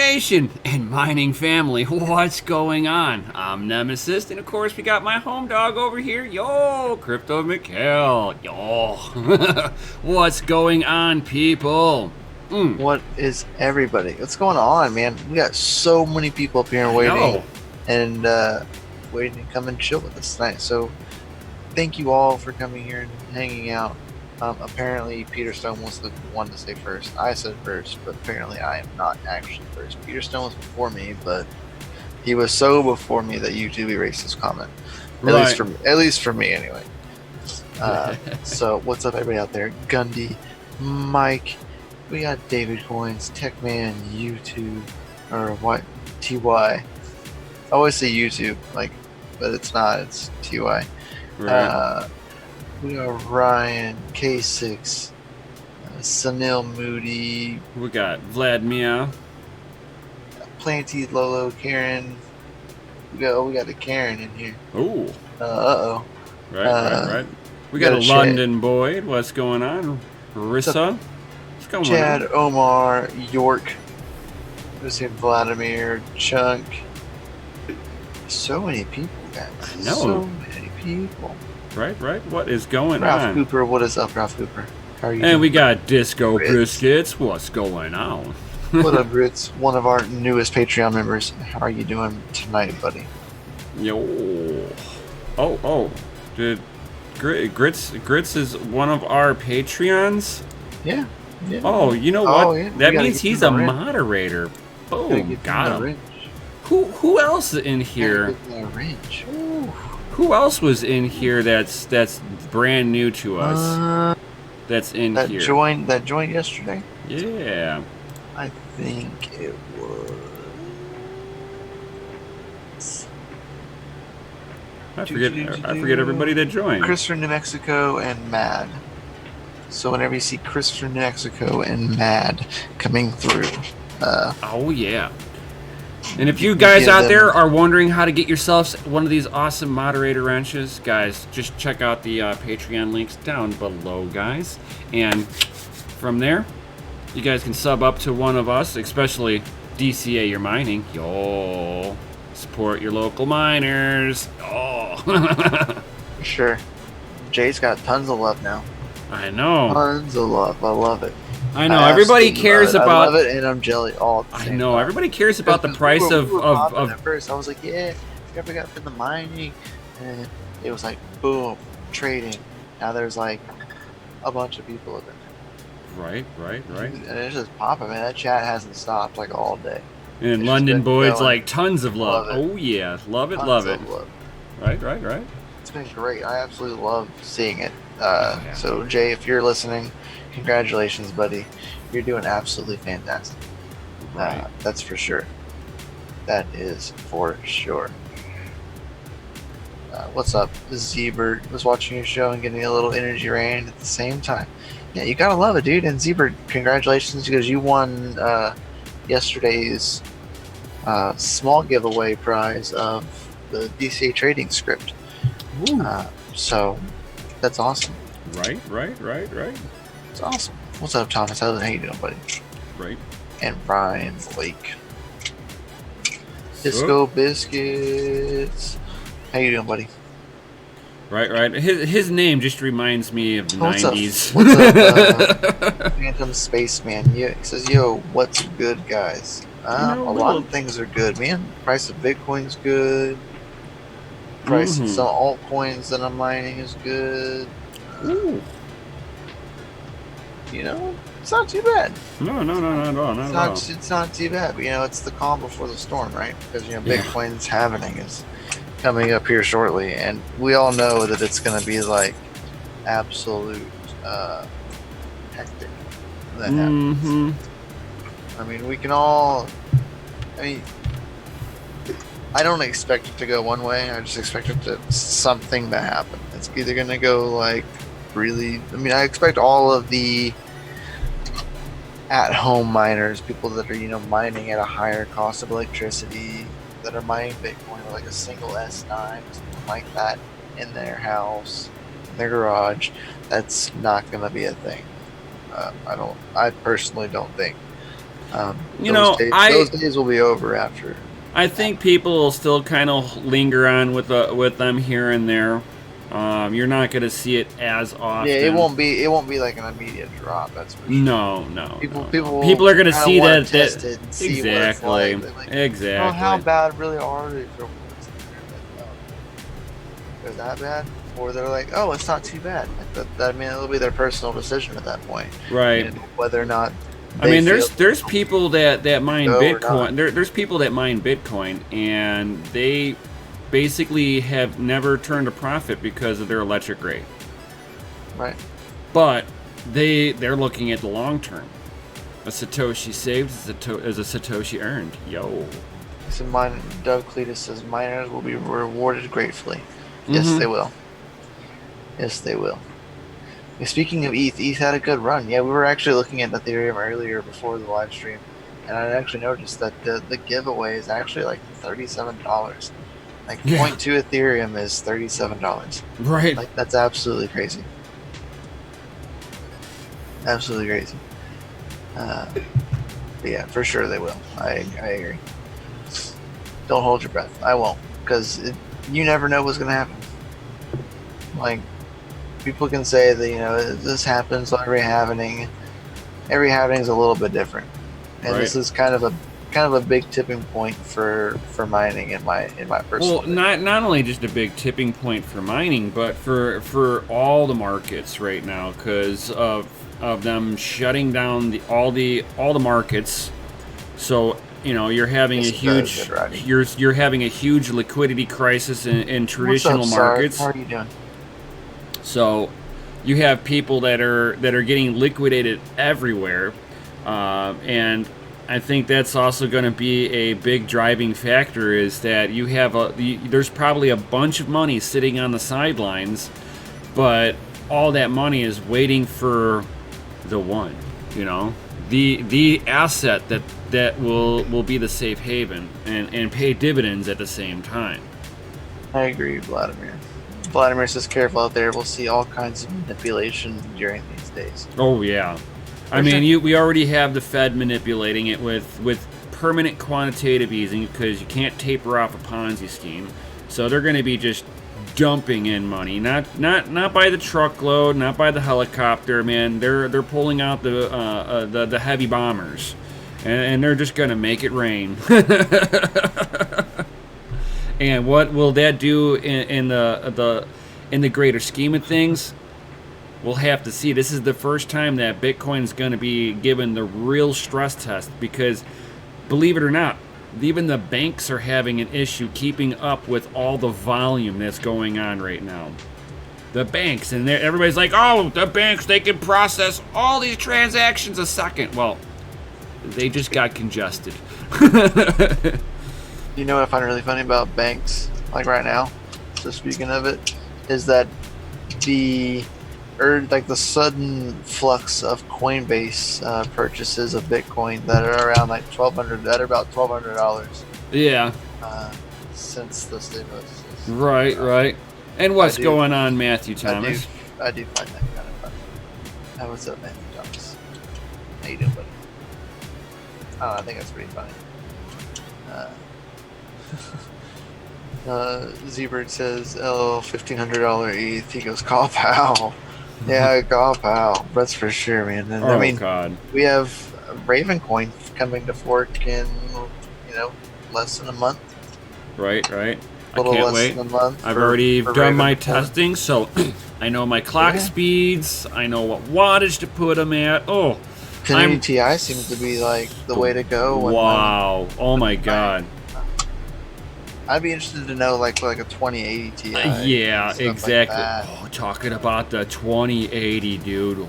Nation and mining family, what's going on? I'm Nemesis, and of course we got my home dog over here, yo, Crypto Mikhail, yo. What's going on, people? What is everybody? What's going on, man? We got so many people up here waiting and waiting to come and chill with us tonight. So thank you all for coming here and hanging out. Apparently Peter Stone was the one to say first. I said first, but apparently I am not actually first. Peter Stone was before me, but he was so before me that YouTube erased his comment. At least for me anyway. So what's up everybody out there? Gundy, Mike, we got David Coins, Techman, YouTube, or what? TY. I always say YouTube, but it's not, it's TY. Right. We got Ryan, K6, Sunil Moody. We got Vlad Meow. Planty, Lolo, Karen. We got a Karen in here. Ooh. Uh-oh. Right. We got a London Boyd. What's going on? Rissa. What's going Chad, on? Omar, York. We see Vladimir, Chunk. So many people, guys. I know. So many people. Right. What is going Ralph on? Cooper, what is up, Ralph Cooper? How are you doing? And we got Disco Briskets. What's going on? What up, Grits? One of our newest Patreon members. How are you doing tonight, buddy? Yo. Oh. Did Grits is one of our Patreons? Yeah. Oh, you know what? Yeah. That means he's a moderator. Boom, got him. Who else in here? Who else was in here that's brand new to us? That's in here. That joined yesterday? Yeah. I think it was. I forget everybody that joined. Christopher, New Mexico, and Mad. So whenever you see Christopher, New Mexico, and Mad coming through. Oh yeah. And if you guys out there are wondering how to get yourselves one of these awesome moderator wrenches, guys, just check out the Patreon links down below, guys. And from there, you guys can sub up to one of us, especially DCA your mining. Yo, support your local miners. Oh, sure. Jay's got tons of love now. I know. Tons of love. I love it. I know. Everybody cares about. I love it, and I'm jelly all at the same time. Everybody cares about the price of. At first, I was like, yeah, you ever got for the mining, and it was like, boom, trading. Now there's like a bunch of people in there. Right. And it's just popping, man. That chat hasn't stopped like all day. And London Boyd's like tons of love. Oh yeah, love it. Love. Right. It's been great. I absolutely love seeing it. So Jay, if you're listening, congratulations, buddy. You're doing absolutely fantastic. Right. That's for sure. That is for sure. What's up? Z-Bird was watching your show and getting a little energy rain at the same time. Yeah, you gotta love it, dude. And Z-Bird, congratulations, because you won yesterday's small giveaway prize of the DCA trading script. So that's awesome. Right. It's awesome. What's up, Thomas? How you doing, buddy? Right. And Brian Blake. Disco Biscuits. How you doing, buddy? Right. His name just reminds me of the 90s. What's up, Phantom Spaceman? Yeah, he says, yo, what's good, guys? A lot of things are good, man. Price of Bitcoin's good. Price of some altcoins that I'm mining is good. Ooh. It's not too bad. No, not at all. It's not too bad, but it's the calm before the storm, right? Because Bitcoin's halvening is coming up here shortly, and we all know that it's going to be like absolute hectic when that happens. I mean, we can all. I don't expect it to go one way. I just expect something to happen. It's either going to go like really. I expect all of the at-home miners, people that are mining at a higher cost of electricity, that are mining Bitcoin with like a single S9 or something like that in their house, in their garage. That's not going to be a thing. I personally don't think. You know, those days will be over after. I think people will still kind of linger on with them here and there. You're not going to see it as often. Yeah, it won't be like an immediate drop. That's for sure. No. People are going to see that. Test it and see exactly. what it's like. Exactly. Oh, how bad really are they? They're that bad, or they're like, oh, it's not too bad. Like I mean, it'll be their personal decision at that point, right? Whether or not. I mean, there's people that mine Bitcoin. There's people that mine Bitcoin, and they basically have never turned a profit because of their electric rate. Right. But they're looking at the long term. A Satoshi saved is a Satoshi earned. Yo. So Doug Cletus says miners will be rewarded gratefully. Yes, they will. Yes, they will. Speaking of ETH had a good run. Yeah, we were actually looking at Ethereum earlier before the live stream, and I actually noticed that the giveaway is actually like $37. Like 0.2 Ethereum is $37. Right. Like that's absolutely crazy. Absolutely crazy. But yeah, for sure they will. I agree. Don't hold your breath. I won't, because you never know what's gonna happen. Like, people can say that this happens every happening. Every happening is a little bit different, and this is kind of a big tipping point for mining in my personal. Well, not only just a big tipping point for mining, but for all the markets right now, because of them shutting down all the markets. So you're having you're having a huge liquidity crisis in traditional markets. How are you doing? So you have people that are getting liquidated everywhere, and I think that's also going to be a big driving factor, is that you have there's probably a bunch of money sitting on the sidelines, but all that money is waiting for the one, the asset that will be the safe haven and pay dividends at the same time. I agree, Vladimir. Vladimir says, careful out there. We'll see all kinds of manipulation during these days. Oh, yeah. I mean, we already have the Fed manipulating it with permanent quantitative easing, because you can't taper off a Ponzi scheme. So they're going to be just dumping in money, not by the truckload, not by the helicopter, man. They're pulling out the heavy bombers, and they're just going to make it rain. And what will that do in the greater scheme of things? We'll have to see. This is the first time that Bitcoin's going to be given the real stress test, because, believe it or not, even the banks are having an issue keeping up with all the volume that's going on right now. The banks, and everybody's like, oh, the banks, they can process all these transactions a second. Well, they just got congested. You know what I find really funny about banks, like right now, so speaking of it, is that the sudden flux of Coinbase purchases of Bitcoin that are around like about $1,200. Yeah. Since the stimulus. Right. And what's going on, Matthew Thomas? I do find that kind of funny. What's up, Matthew Thomas? How you doing, buddy? I think that's pretty funny. Z-Bird says, oh, $1,500 ETH. He goes, KAWPOW. Yeah, KAWPOW. That's for sure, man. And, God. We have Ravencoin coming to fork in, less than a month. Right. I little can't less wait. than a month I've already done my Ravencoin. testing, so I know my clock speeds. I know what wattage to put them at. Oh, Canadian TI seems to be like the way to go. Wow. Oh my God. I'd be interested to know like a 2080 Ti. Yeah, exactly. Like oh, talking about the 2080, dude.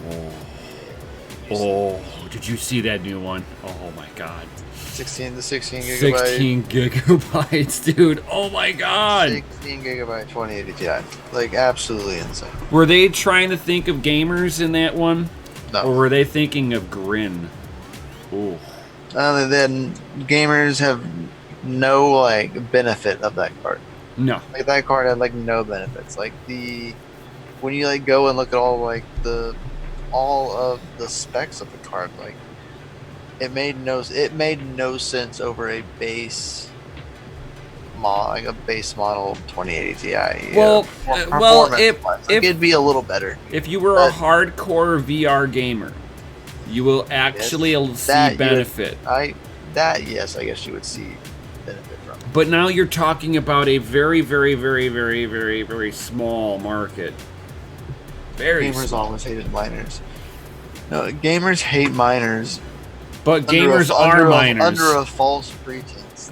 Oh, did you see that new one? Oh my God. 16 gigabyte. 16 gigabytes, dude. Oh my God. 16 gigabyte 2080 Ti. Like absolutely insane. Were they trying to think of gamers in that one? No. Or were they thinking of Grin? Ooh. Other than gamers have no benefit of that card. No. Like that card had no benefits. Like when you go and look at all of the specs of the card, it made no sense over a base like a base model 2080 Ti. Well, It'd be a little better. If you were a hardcore VR gamer, you will actually see benefit. Yes, I guess you would see benefit from. But now you're talking about a very, very, very, very, very, very small market. Very gamers small. Always hated miners. No, gamers hate miners. But gamers are miners under a false pretense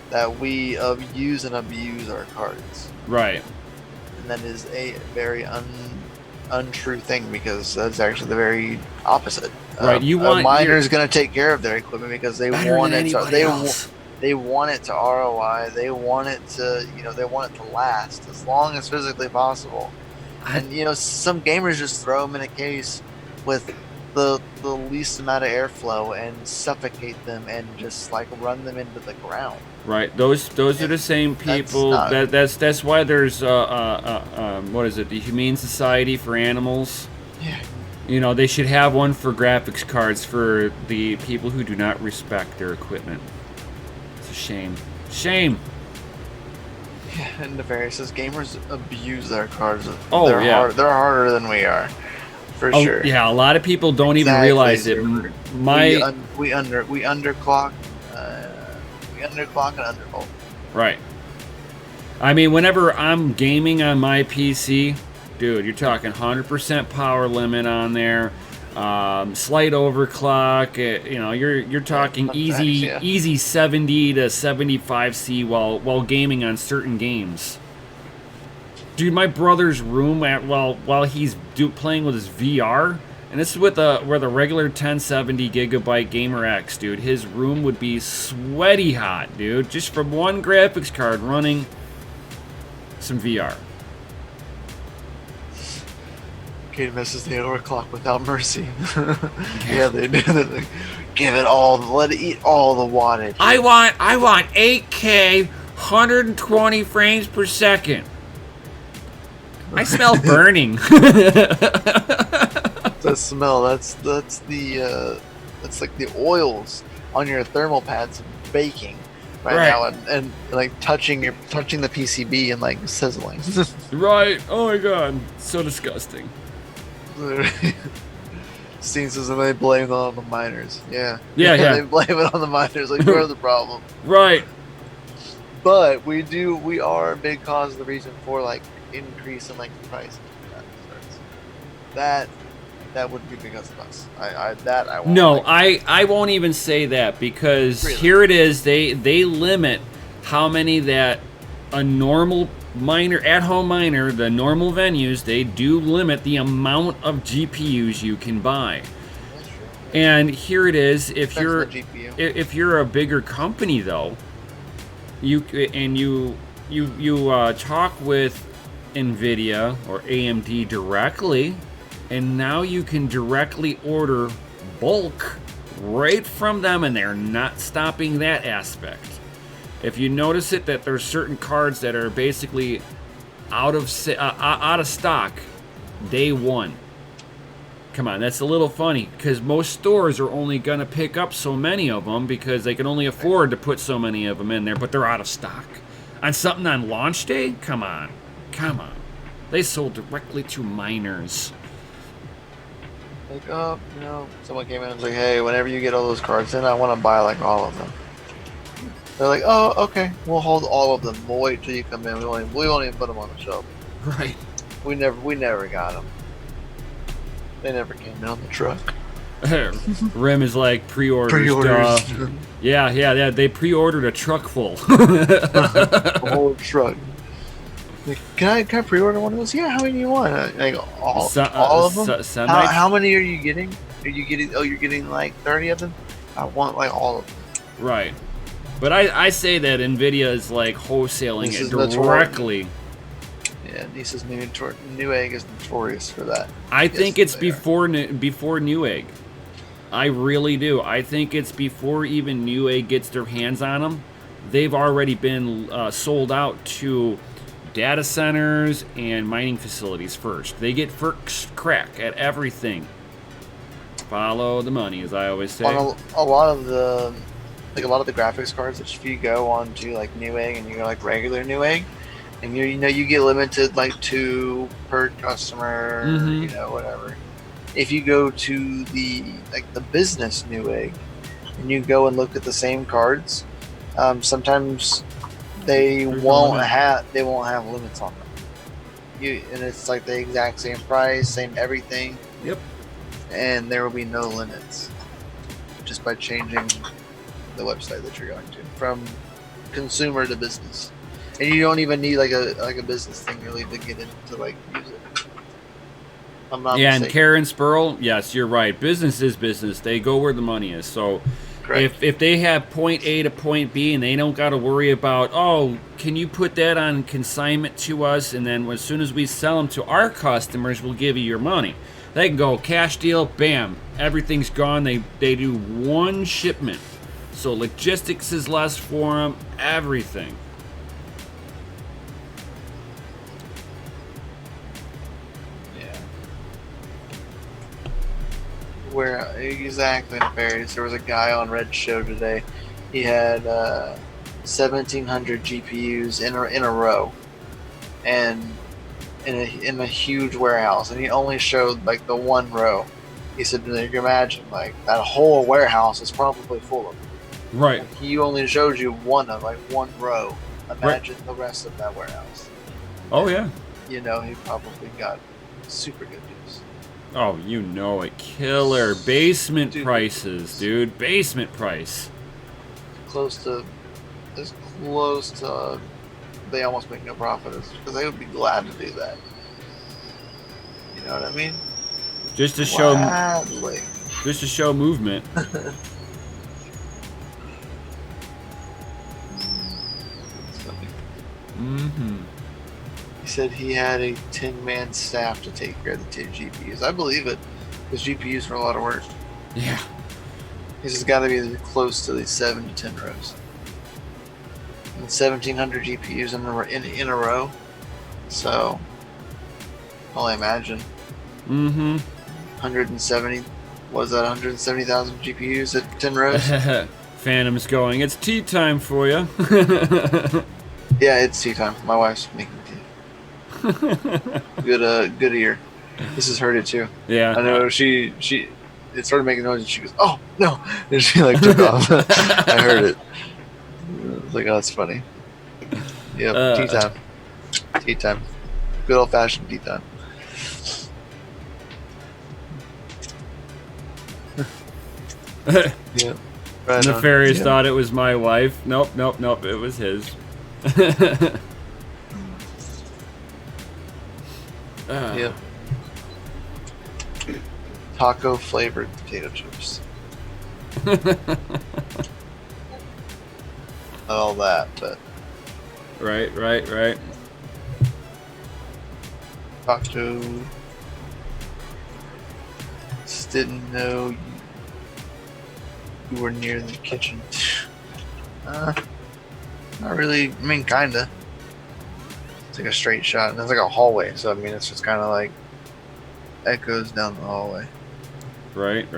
that we use and abuse our cards. Right. And that is a very untrue thing, because that's actually the very opposite. Right. A miner is going to take care of their equipment because they want it to. They want it to ROI. They want it to. They want it to last as long as physically possible. And some gamers just throw them in a case with the least amount of airflow and suffocate them and just like run them into the ground. Right. Those are the same people. That's why there's what is it? The Humane Society for Animals. Yeah. They should have one for graphics cards for the people who do not respect their equipment. It's a shame. Shame. Yeah, and Nefarious says gamers abuse their cards. Oh, they're harder than we are, for sure. Yeah, a lot of people don't even realize it. We underclock, and undervolt. Right. I mean, whenever I'm gaming on my PC, dude, you're talking 100% power limit on there. Slight overclock, you're talking easy 70 to 75 C while gaming on certain games. Dude, my brother's room while he's playing with his VR, and this is with a regular 1070 gigabyte Gamer X, dude. His room would be sweaty hot, dude, just from one graphics card running some VR. Kate misses the overclock without mercy. Yeah, they do. Like, give it all. Let it eat all the wattage. I want 8K, 120 frames per second. I smell burning. That smell. That's like the oils on your thermal pads baking right now, and like touching the PCB and like sizzling. Right. Oh my god, so disgusting. Steen says, and they blame it on the miners. Yeah. They blame it on the miners. Like, we're the problem. Right. But we are a big cause of the reason for like increase in like the price of that would be because of us. I won't. No, I won't even say that, because here it is. They limit how many that a normal miner, at-home miner, the normal venues, they do limit the amount of GPUs you can buy. That's true. And here it is. If you're a bigger company though, you talk with NVIDIA or AMD directly, and now you can directly order bulk right from them, and they're not stopping that aspect. If you notice it, that there's certain cards that are basically out of stock day one. Come on, that's a little funny, because most stores are only going to pick up so many of them because they can only afford to put so many of them in there, but they're out of stock. On something on launch day? Come on. They sold directly to miners. Like, someone came in and was like, hey, whenever you get all those cards in, I want to buy like all of them. They're like, oh, okay, we'll hold all of them. We'll wait till you come in. We won't even put them on the shelf. Right. We never got them. They never came in on the truck. Rim is like pre-order stuff. Yeah. They pre-ordered a truck full. A whole truck. Like, can I pre-order one of those? Yeah. How many do you want? Like all of them. How many are you getting? You're getting like 30 of them. I want like all of them. Right. But I say that NVIDIA is like wholesaling it directly. Yeah, Nisa's Newegg is notorious for that. I think it's before Newegg. I really do. I think it's before even Newegg gets their hands on them. They've already been sold out to data centers and mining facilities first. They get first crack at everything. Follow the money, as I always say. On a lot of the graphics cards, if you go on to like Newegg and you go like regular Newegg, and you get limited like 2 per customer, whatever. If you go to the business Newegg and you go and look at the same cards, sometimes they won't have limits on them. And it's like the exact same price, same everything. Yep. And there will be no limits just by changing the website that you're going to from consumer to business. And you don't even need like a business thing really to get into like use it. I'm not mistaken. And Karen Spurl, yes, you're right. Business is business. They go where the money is. So if they have point A to point B and they don't got to worry about, oh, can you put that on consignment to us? And then as soon as we sell them to our customers, we'll give you your money. They can go cash deal, bam, everything's gone. They do one shipment. So logistics is less for them, everything. Where exactly, Nefarious? There was a guy on Red Show today. He had 1,700 GPUs in a row, and in a huge warehouse, and he only showed like the one row. He said, "You can imagine like that whole warehouse is probably full of them." Right. Like, he only showed you one row. Imagine the rest of that warehouse. Oh yeah. He probably got super good deals. Oh, it. Killer. Basement prices, dude. Basement price. As close to they almost make no profit, because they would be glad to do that. You know what I mean? Just to show movement. Mm-hmm. He said he had a 10-man staff to take care of the 2 GPUs. I believe it, because GPUs are a lot of work. Yeah. This has got to be close to the 7 to 10 rows. And 1,700 GPUs in a row. So, I'll imagine. Mm-hmm. 170. Was that 170,000 GPUs at 10 rows? Phantom's going, it's tea time for you. Yeah, it's tea time. My wife's making tea. Good ear. This has heard it too. Yeah. I know it started making noise and she goes, "Oh no!" And she like took off. I heard it. I was like, "Oh, that's funny." Yep, tea time. Tea time. Good old fashioned tea time. Yep. Right Nefarious thought it was my wife. Nope. It was his. Yep. Taco flavored potato chips. All that, but Right. Taco. Just didn't know you were near the kitchen. Not really. I mean, kinda. It's like a straight shot, and it's like a hallway. So I mean, it's just kind of like echoes down the hallway. Right.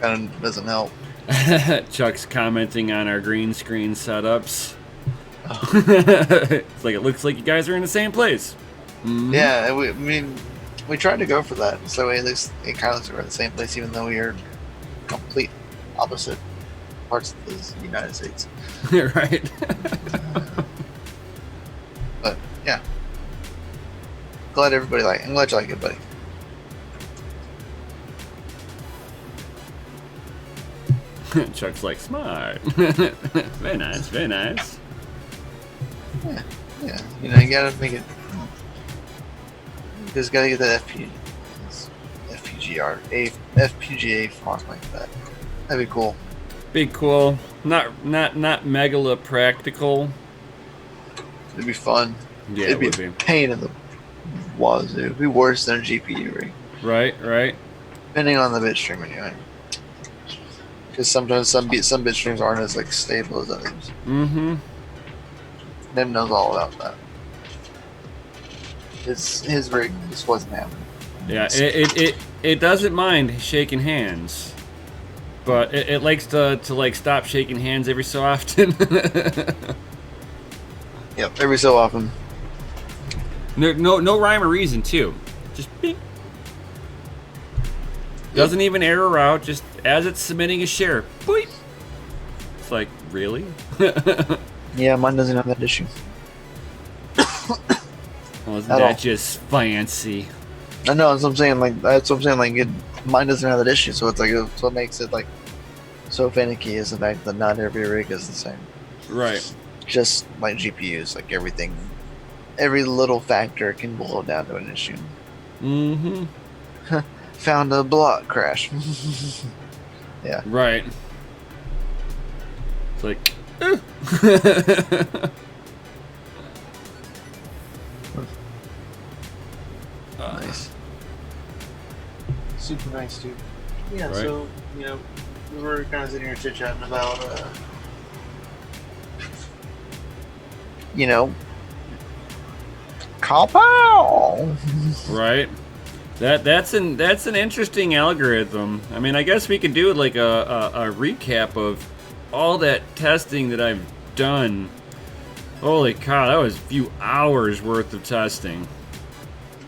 Kind of doesn't help. Chuck's commenting on our green screen setups. Oh. It's like, it looks like you guys are in the same place. Mm-hmm. Yeah, we tried to go for that, so it kind of looks like we're in the same place, even though we are complete opposite parts of the United States. Right. But yeah, I'm glad you like it, buddy. Chuck's like, smart. Very nice. Yeah. You gotta make it. You just gotta get that FPGA font like that. That'd be cool. Big cool. Not megala practical. It'd be fun. Yeah, It'd be a pain in the wazoo. It'd be worse than a GPU rig. Right. Depending on the bitstream, anyway. Because sometimes some bitstreams aren't as like stable as others. Mm-hmm. Nim knows all about that. His rig just wasn't happening. Yeah, it doesn't mind shaking hands, but it likes to like stop shaking hands every so often. Yep, every so often. No rhyme or reason too. Just beep. Doesn't even error out. Just as it's submitting a share, boop. It's like, really? Yeah, mine doesn't have that issue. Well, isn't that just fancy? I know, that's what I'm saying. Like, that's what I'm saying. Like, mine doesn't have that issue, so it's like, what makes it like so finicky is the fact that not every rig is the same. Right. Just like GPUs, like everything, every little factor can boil down to an issue. Mm-hmm. Found a block crash. Yeah. Right. It's like, nice. Super nice, dude. Yeah, right. So, you know, we were kind of sitting here chit-chatting about, you know, KAWPOW! Right. That's an interesting algorithm. I mean, I guess we could do like a recap of all that testing that I've done. Holy cow, that was a few hours worth of testing.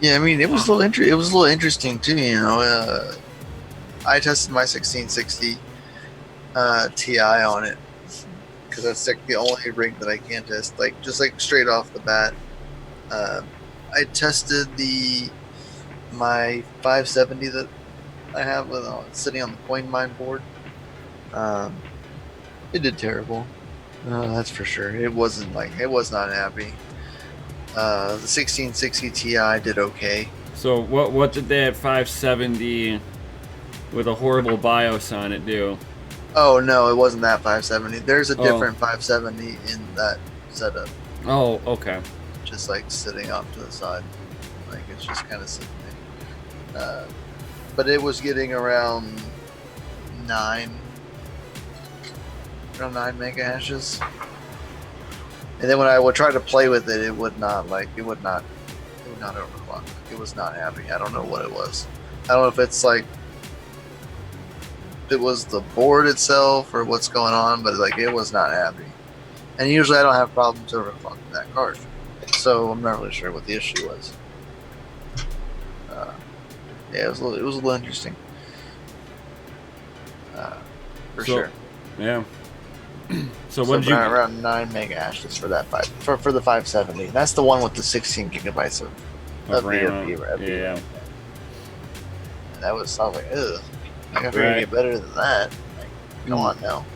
Yeah, I mean, it was a little interesting too. You know, I tested my 1660 Ti on it because that's like the only rig that I can test. Like just like straight off the bat, I tested my 570 that I have sitting on the coin mine board. It did terrible. That's for sure. It was not happy. The 1660 Ti did okay. So what did that 570 with a horrible BIOS on it do? Oh no, it wasn't that 570. There's a different 570 in that setup. Oh, okay. Just like sitting off to the side, like it's just kind of sitting there. But it was getting around 9 mega hashes. And then when I would try to play with it, it would not overclock. It was not happy. I don't know what it was. I don't know if it's like it was the board itself or what's going on, but like it was not happy. And usually I don't have problems overclocking that card, so I'm not really sure what the issue was. Yeah, it was a little interesting. For sure. Yeah. So what did you around 9 mega hashes for that for the 570? That's the one with the 16 gigabytes of RAM. Yeah. And I was like, ugh, I gotta get better than that. Like, come on now.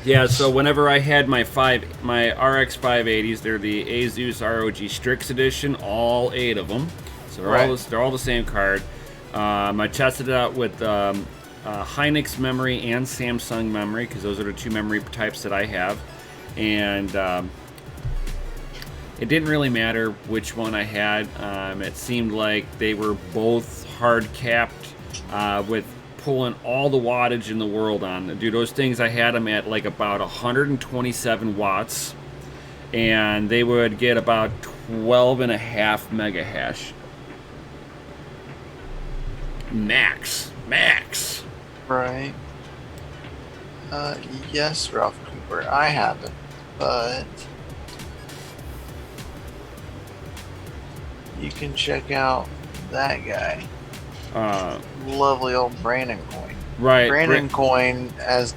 Yeah. So whenever I had my RX 580s, they're the Asus ROG Strix edition, all 8 of them. So they're all the same card. I tested it out with Hynix memory and Samsung memory because those are the 2 memory types that I have, and it didn't really matter which one I had. It seemed like they were both hard capped with pulling all the wattage in the world on. Dude, those things, I had them at like about 127 watts, and they would get about 12.5 mega hash max. Right. Yes, Ralph Cooper. I haven't, but you can check out that guy. Lovely old Brandon Coin. Right. Brandon Coin is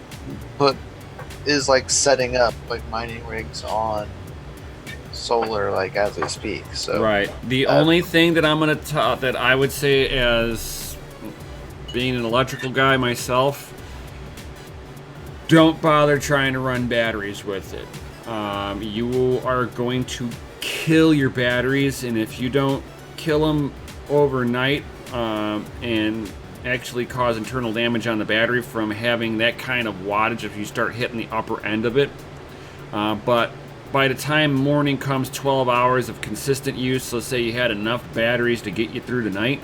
like setting up like mining rigs on solar like as we speak. So right. The only thing that I'm gonna that I would say as being an electrical guy myself, don't bother trying to run batteries with it. You are going to kill your batteries, and if you don't kill them overnight and actually cause internal damage on the battery from having that kind of wattage if you start hitting the upper end of it. But by the time morning comes, 12 hours of consistent use, let's say you had enough batteries to get you through the night,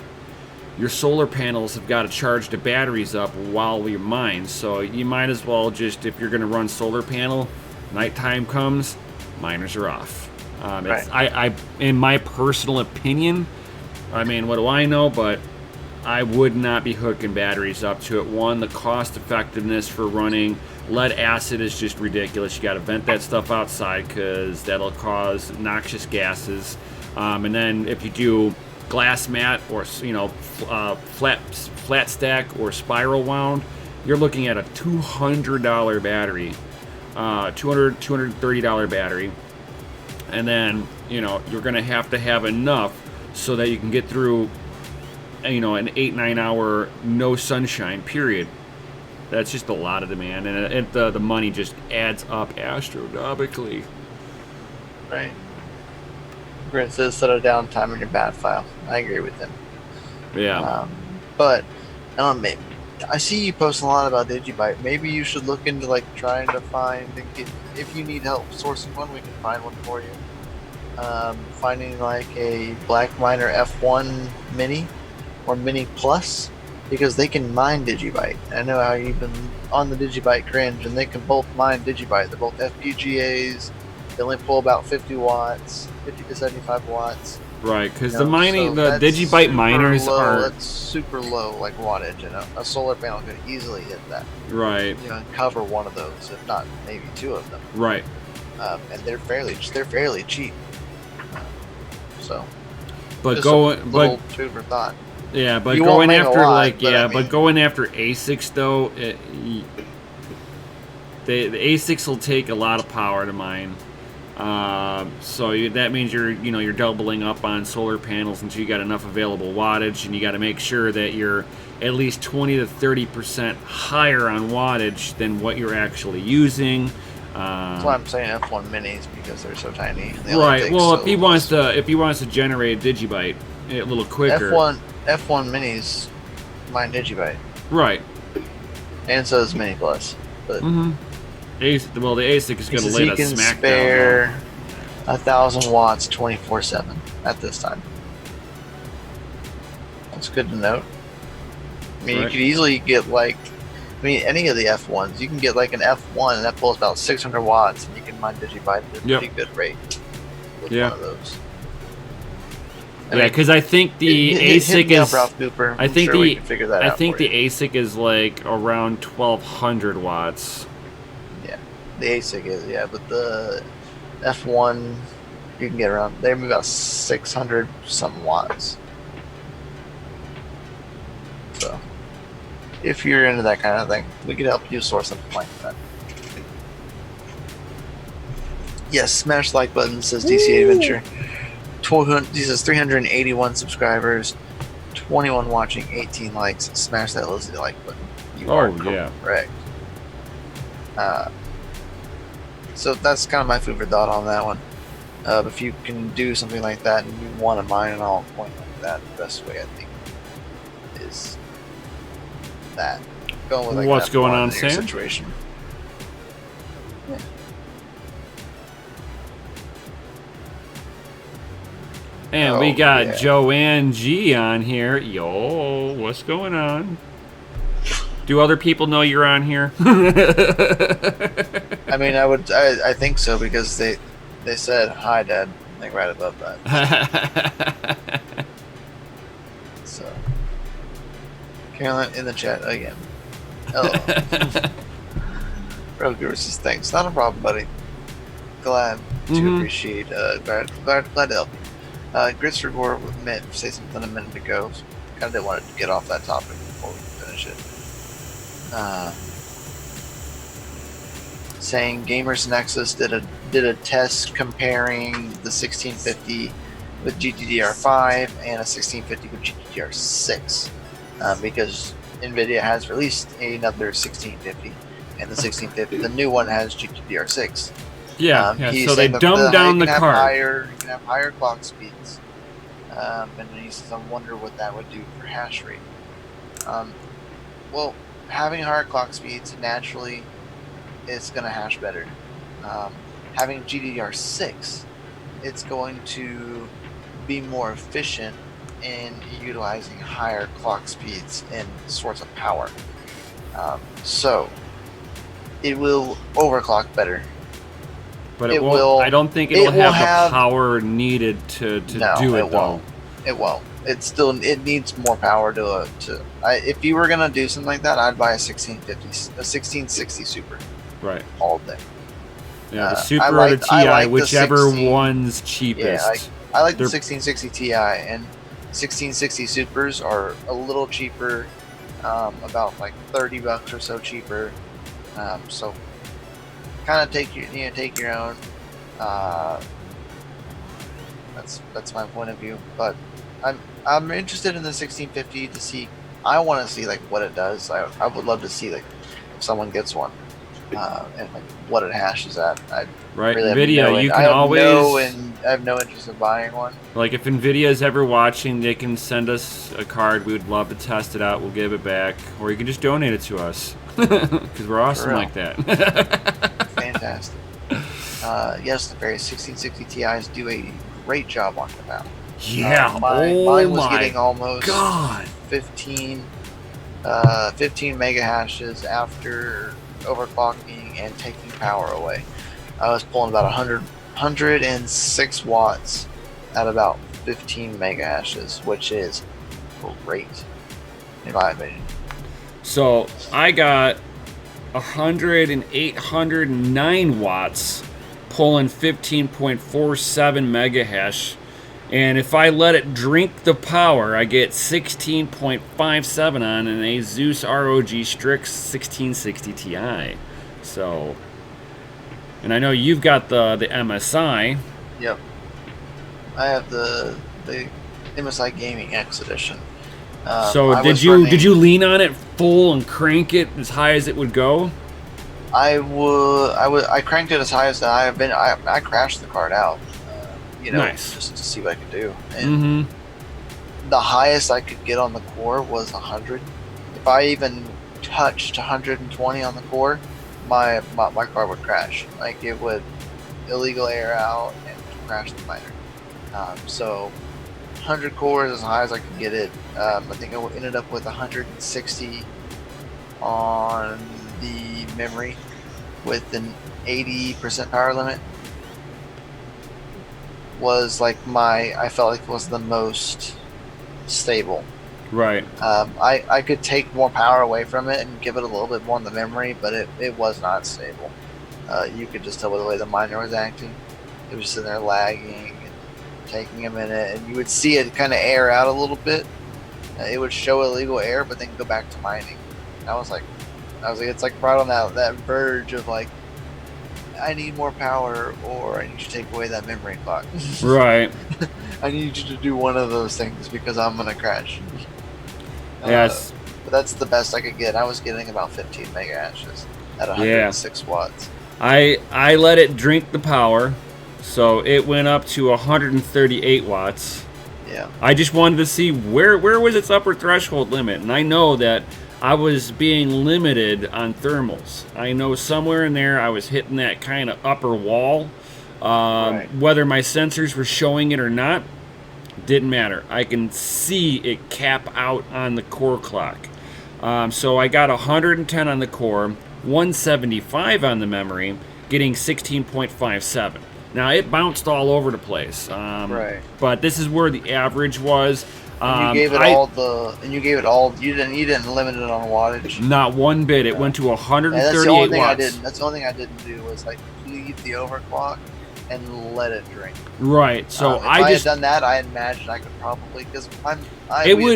your solar panels have got to charge the batteries up while you mine. So you might as well just, if you're going to run solar panel, nighttime comes, miners are off. Right. I in my personal opinion, I mean, what do I know? But I would not be hooking batteries up to it. One, the cost effectiveness for running lead acid is just ridiculous. You got to vent that stuff outside because that'll cause noxious gases. And then if you do glass mat or flat stack or spiral wound, you're looking at a $200 battery, $230 battery, and then you're gonna have to have enough so that you can get through an 8-9 hour no sunshine period. That's just a lot of demand, and the money just adds up astronomically. Right. Grant says set a downtime in your bat file. I agree with him. Yeah. But I see you posting a lot about Digibyte. Maybe you should look into like trying to find and get, if you need help sourcing one, we can find one for you. Finding like a Black Miner F1 Mini or Mini Plus, because they can mine Digibyte. I know how you've been on the Digibyte cringe, and they can both mine Digibyte. They're both FPGAs. They only pull about 50 watts, 50 to 75 watts. Right, because the Digibyte miners are... That's super low, like wattage, and a solar panel could easily hit that. Right. And cover one of those, if not maybe two of them. Right. And they're fairly cheap. But little food for thought. Yeah, but You going won't make a after lot, but going after ASICs though, the ASICs will take a lot of power to mine. So that means you're doubling up on solar panels until you got enough available wattage, and you got to make sure that you're at least 20 to 30% higher on wattage than what you're actually using. That's why I'm saying F1 minis, because they're so tiny. Right. Well, if he wants to generate a Digibyte a little quicker. F1 minis mine Digibyte. Right. And so does Mini Plus. But the ASIC is going to lay the smack spare 1,000 watts 24/7 at this time. That's good to note. I mean, You could easily get any of the F1s. You can get like an F1 and that pulls about 600 watts, and you can mine Digibyte at a pretty good rate with one of those. Because I think the ASIC is. Ralph Cooper. I think we can figure that out. I think the ASIC is like around 1,200 watts. Yeah, the ASIC is but the F1 you can get around. They're about 600 some watts. So, if you're into that kind of thing, we could help you source something like that. Yes, smash the like button, says DCA Adventure. He says 381 subscribers, 21 watching, 18 likes. Smash that like button. You are correct. So that's kind of my food for thought on that one. If you can do something like that and you want to mine an altcoin like that, the best way I think is that. Going with What's going on, Sam? Situation. Yeah. And we got Joanne G on here. Yo, what's going on? Do other people know you're on here? I mean, I think so, because they said hi, Dad, like right above that. So, Carolyn in the chat again. Hello. Rogue says thanks. Not a problem, buddy. Glad to appreciate. Glad to help you. Grits for Gore say something a minute ago. So kind of didn't want to get off that topic before we finish it. Saying Gamers Nexus did a test comparing the 1650 with GDDR5 and a 1650 with GDDR6, because NVIDIA has released another 1650, and the 1650, the new one, has GDDR6. So they dumbed down the card. You can have higher clock speeds. And he says, I wonder what that would do for hash rate. Well, having higher clock speeds, naturally, it's going to hash better. Having GDDR6, it's going to be more efficient in utilizing higher clock speeds and sorts of power. So, it will overclock better. But I don't think it'll have the power needed to do it, though. It won't. it needs more power if you were gonna do something like that, I'd buy a 1660 Super. Right. All day. Yeah, the Super or the TI, whichever one's cheapest. Yeah, I like the 1660 Ti, and 1660 Supers are a little cheaper, about like $30 or so cheaper. So kind of take your own. That's my point of view, but I'm interested in the 1650 to see. I want to see like what it does. I would love to see like if someone gets one, and like what it hashes at. Right, really NVIDIA, you can always. I have no interest in buying one. Like if NVIDIA is ever watching, they can send us a card. We would love to test it out. We'll give it back, or you can just donate it to us because we're awesome like that. Fantastic. Yes, the various 1660 Ti's do a great job on the map. Yeah, mine was getting almost God. 15 mega hashes after overclocking and taking power away. I was pulling about 106 watts at about 15 mega hashes, which is great, in my opinion. So I got 100 and 809 watts pulling 15.47 mega hash, and if I let it drink the power, I get 16.57 on an Asus ROG Strix 1660 Ti. So, and I know you've got the MSI. Yep, I have the MSI Gaming X edition. So did you lean on it full and crank it as high as it would go? I cranked it as high as I have been. I crashed the card out, nice. Just to see what I could do. And the highest I could get on the core was 100. If I even touched 120 on the core, my card would crash. Like it would illegal air out and crash the miner. So 100 cores as high as I could get it. I think I ended up with 160 on the memory with an 80% power limit. Was like I felt like was the most stable. Right. I could take more power away from it and give it a little bit more in the memory, but it was not stable. You could just tell by the way the miner was acting. It was sitting there lagging and taking a minute, and you would see it kind of air out a little bit. It would show illegal air, but then go back to mining. I was like, it's like right on that verge of like, I need more power, or I need to take away that memory clock. Right. I need you to do one of those things because I'm gonna crash. Yes. But that's the best I could get. I was getting about 15 mega hashes at 106 watts. I let it drink the power, so it went up to 138 watts. Yeah. I just wanted to see where was its upper threshold limit, and I know that I was being limited on thermals. I know somewhere in there I was hitting that kind of upper wall. Right. Whether my sensors were showing it or not, didn't matter. I can see it cap out on the core clock. So I got 110 on the core, 175 on the memory, getting 16.57. Now it bounced all over the place. Right. But this is where the average was. And you gave it you didn't limit it on wattage. Not one bit. It went to 138 that's the only thing watts. That's the only thing I didn't do was like leave the overclock and let it drink. Right. So if I had done that, I imagine I could probably, because we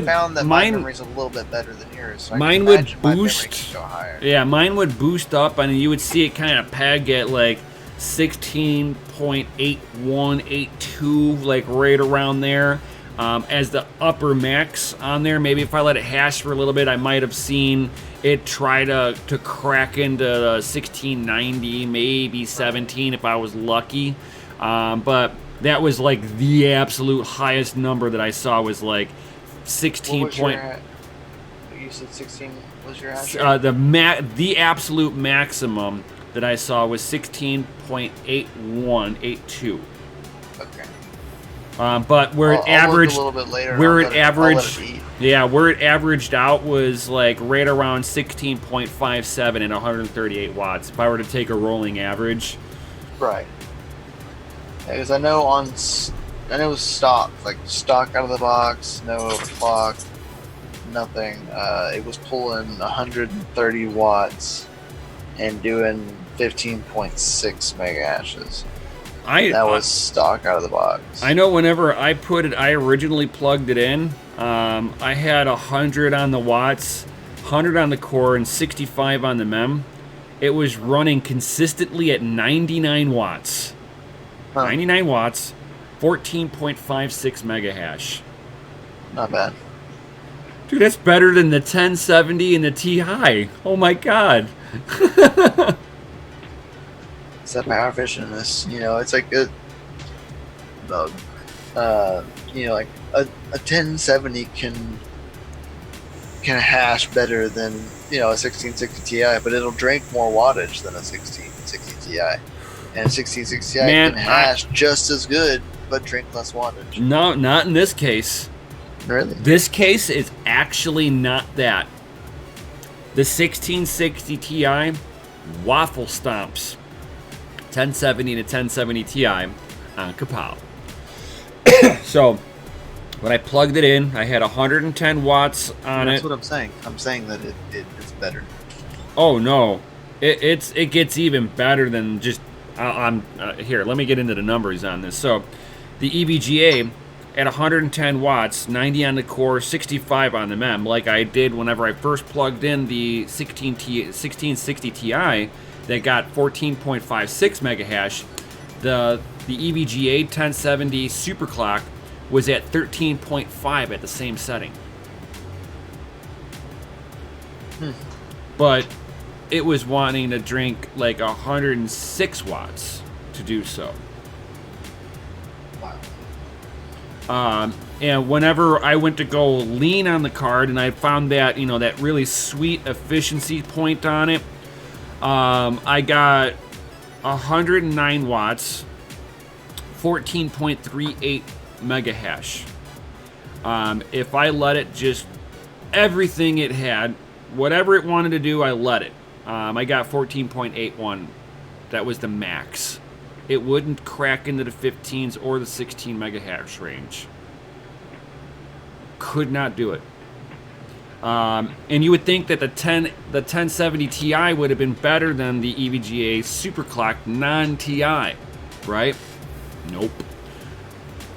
found that my memory's a little bit better than yours. So mine would boost. My memory could go higher. Yeah, mine would boost up, and you would see it kind of peg at like 16.8182, like right around there. As the upper max on there. Maybe if I let it hash for a little bit, I might have seen it try to crack into 1690, maybe 17 if I was lucky. But that was like the absolute highest number that I saw was like 16 point. You said 16 was your hash? The absolute maximum that I saw was 16.8182. Okay. But where it averaged, a little bit later, where it averaged out was like right around 16.57 and 138 watts. If I were to take a rolling average, right? Because I know on and it was stock, like stock out of the box, no overclock, nothing. It was pulling 130 watts and doing 15.6 mega hashes. That was stock out of the box. I know whenever I originally plugged it in, I had 100 on the watts, 100 on the core, and 65 on the mem. It was running consistently at 99 watts. 99 watts, 14.56 mega hash. Not bad. Dude, that's better than the 1070 and the Ti. Oh my god. It's that power efficientness, it's like like a 1070 can hash better than a 1660 Ti, but it'll drink more wattage than a 1660 Ti, and a 1660 Ti can hash just as good but drink less wattage. No, not in this case. Really? This case is actually not that. The 1660 Ti waffle stomps 1070 to 1070 Ti on KAWPOW. So when I plugged it in, I had 110 watts on it. That's what I'm saying. I'm saying that it's better. Oh no, it gets even better than just. Here. Let me get into the numbers on this. So the EVGA at 110 watts, 90 on the core, 65 on the mem, like I did whenever I first plugged in the 1660 Ti. That got 14.56 mega hash. The EVGA 1070 superclock was at 13.5 at the same setting. But it was wanting to drink like 106 watts to do so. Wow. And whenever I went to go lean on the card and I found that, that really sweet efficiency point on it, I got 109 watts, 14.38 mega hash. If I let it just everything it had, whatever it wanted to do, I let it. I got 14.81. That was the max. It wouldn't crack into the 15s or the 16 mega hash range. Could not do it. And you would think that the 1070 Ti would have been better than the EVGA superclock non-Ti, right? Nope.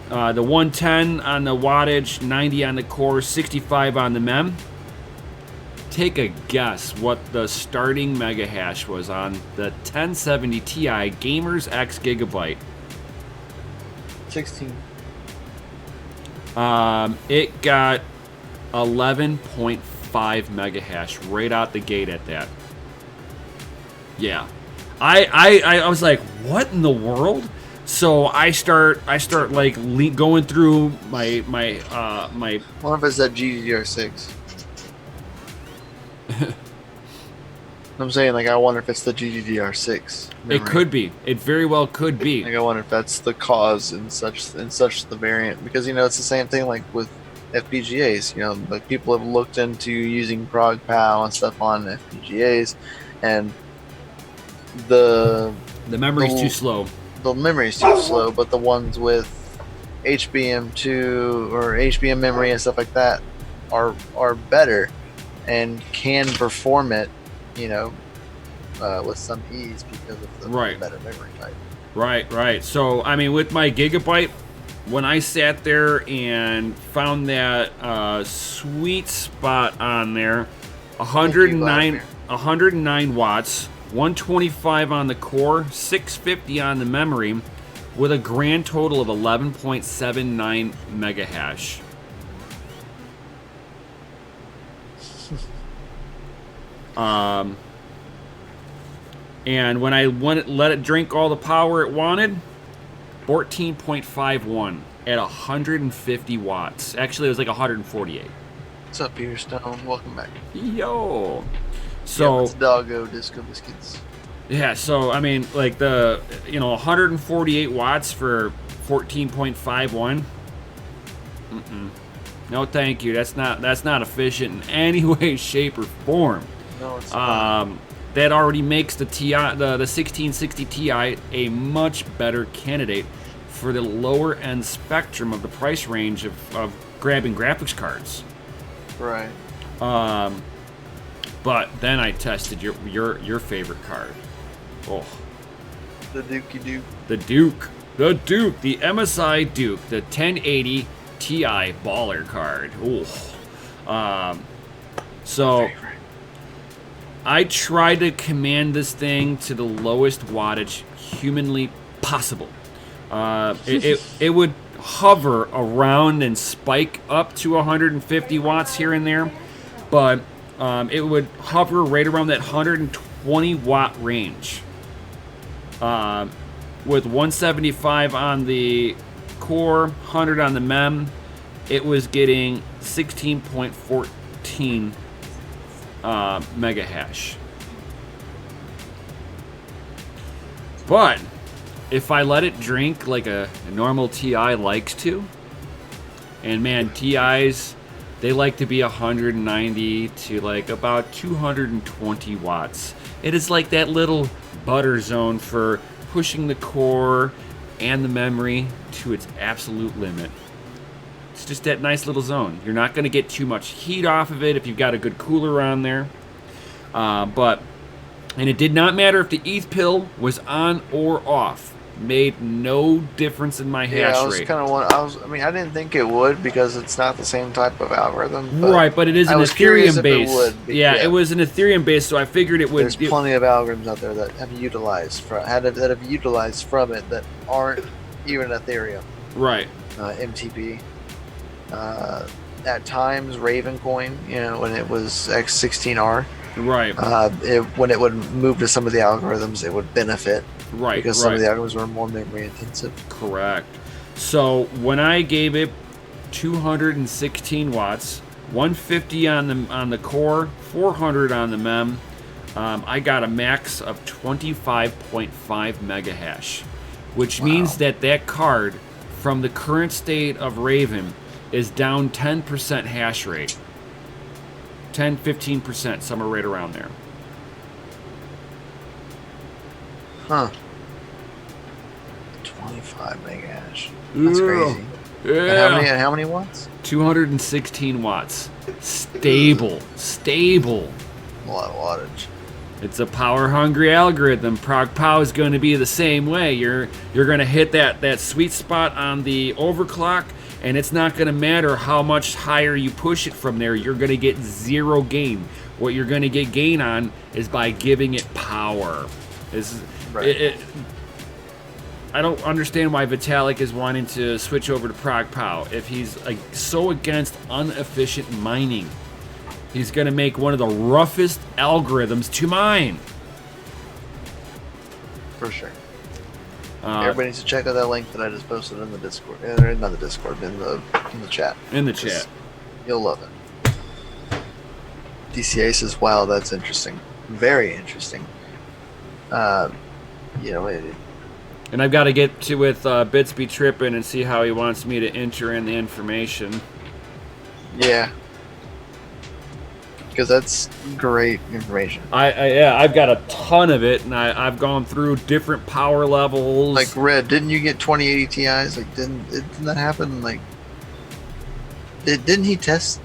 The 110 on the wattage, 90 on the core, 65 on the mem. Take a guess what the starting mega hash was on the 1070 Ti Gamers X Gigabyte. 16. It got 11.5 mega hash right out the gate at that. Yeah. I was like, what in the world? So I start like going through my What if it's that GDDR6? I'm saying, like, I wonder if it's the GDDR6 memory. It could be. It very well could be. Like, I wonder if that's the cause in such the variant, because it's the same thing like with FPGAs. Like, people have looked into using KAWPOW and stuff on FPGAs, and the memory's too slow. The memory's too slow, but the ones with HBM2 or HBM memory and stuff like that are better and can perform it, with some ease because of the better memory type. Right. So, I mean, with my Gigabyte, when I sat there and found that sweet spot on there, 109 watts, 125 on the core, 650 on the memory, with a grand total of 11.79 mega hash. And when I let it drink all the power it wanted, 14.51 at 150 watts. Actually, it was like 148. What's up, Peter Stone? Welcome back. Yo. So it's Doggo Disco Biscuits. Yeah, so I mean, like 148 watts for 14.51. No, thank you. That's not efficient in any way, shape, or form. No, it's not. That already makes the 1660 Ti a much better candidate for the lower end spectrum of the price range of grabbing graphics cards. Right. But then I tested your favorite card. Oh, The Dookie Duke. the Duke, the MSI Duke, the 1080 Ti baller card. Oh, so I tried to command this thing to the lowest wattage humanly possible. It would hover around and spike up to 150 watts here and there, but it would hover right around that 120 watt range. With 175 on the core, 100 on the mem, it was getting 16.14 mega hash. But if I let it drink like a normal TI likes to, and man, TIs, they like to be 190 to like about 220 watts. It is like that little butter zone for pushing the core and the memory to its absolute limit. It's just that nice little zone. You're not going to get too much heat off of it if you've got a good cooler on there. And it did not matter if the ETH pill was on or off. Made no difference in my hash I was rate. kind of I mean, I didn't think it would because it's not the same type of algorithm. Right, but it is an Ethereum base. Yeah, it was an Ethereum base, so I figured it would. There's plenty of algorithms out there that have utilized from it that aren't even Ethereum. Right. MTP. At times, Ravencoin. When it was X16R. Right. When it would move to some of the algorithms, it would benefit. Right. Because some of the algorithms were more memory intensive. Correct. So when I gave it 216 watts, 150 on the core, 400 on the mem, I got a max of 25.5 mega hash, which means that card from the current state of Raven is down 10% hash rate. 10-15%, somewhere right around there. Huh. 25 mega hash. That's crazy. Yeah. And how many watts? 216 watts. Stable. A lot of wattage. It's a power-hungry algorithm. KAWPOW is going to be the same way. You're going to hit that sweet spot on the overclock, and it's not going to matter how much higher you push it from there. You're going to get zero gain. What you're going to get gain on is by giving it power. Right. I don't understand why Vitalik is wanting to switch over to KAWPOW if he's so against inefficient mining. He's going to make one of the roughest algorithms to mine. For sure. Everybody needs to check out that link that I just posted in the Discord. Not the Discord, in the chat. In the chat. You'll love it. DCA says, wow, that's interesting. Very interesting. And I've got to get to with Bitsby tripping and see how he wants me to enter in the information. Yeah. Because that's great information. I've got a ton of it, and I've gone through different power levels. Like Red, didn't you get 2080 Ti's? Didn't that happen? Didn't he test?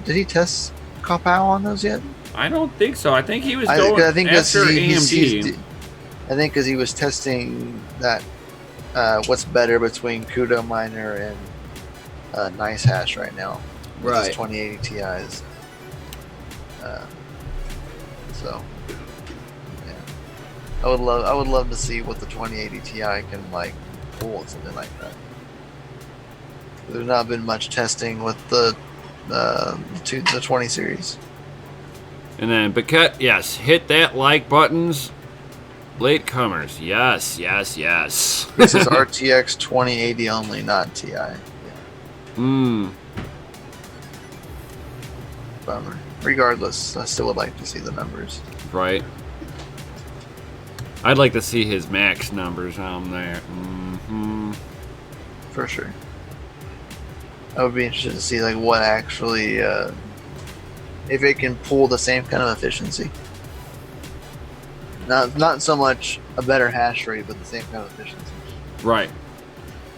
Did he test KAWPOW on those yet? I don't think so. I think he was going after AMD. I think because he was testing that what's better between CUDA miner and Nice Hash right now. With his 2080 Ti's. So, yeah, I would love to see what the 2080 Ti can pull something like that. There's not been much testing with the 20 series. And then Baquette, yes, hit that like buttons. Latecomers, yes. This is RTX 2080 only, not Ti. Yeah. Bummer. Regardless, I still would like to see the numbers. Right. I'd like to see his max numbers on there. For sure. I would be interested to see what actually, if it can pull the same kind of efficiency. Not so much a better hash rate, but the same kind of efficiency. Right.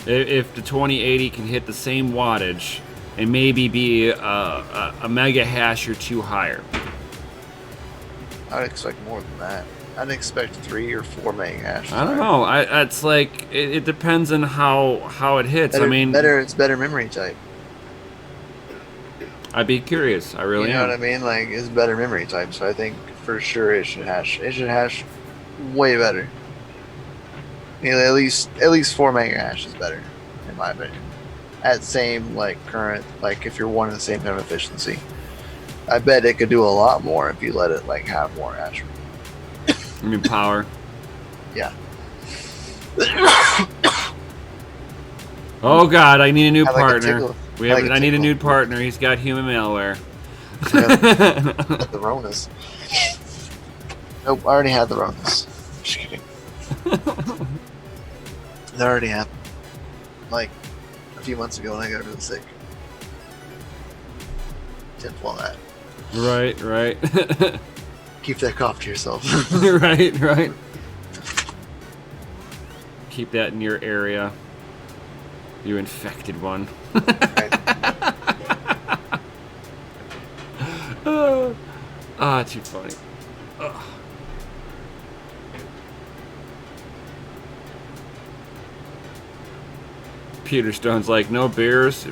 If the 2080 can hit the same wattage and maybe be a mega hash or two higher. I'd expect more than that. I'd expect 3 or 4 mega hash. I don't know. It's like it depends on how it hits. Better, I mean, it's better memory type. I'd be curious. I really You know am. what I mean? Like, it's better memory type, so I think for sure it should hash. It should hash way better. You know, at least 4 mega hash is better, in my opinion. At same like current, like if you're wanting the same kind of efficiency, I bet it could do a lot more if you let it like have more hash. I mean, power. Yeah. Oh God, I need a new I like a partner. tickle. I need a new partner. He's got human malware. The Ronas. Nope, I already had the Ronas. Just kidding. That already happened. Like a few months ago when I got really sick. Tinfoil that. Right. Keep that cough to yourself. right. Keep that in your area. You infected one. Too funny. Ugh. Peter Stone's like, no beers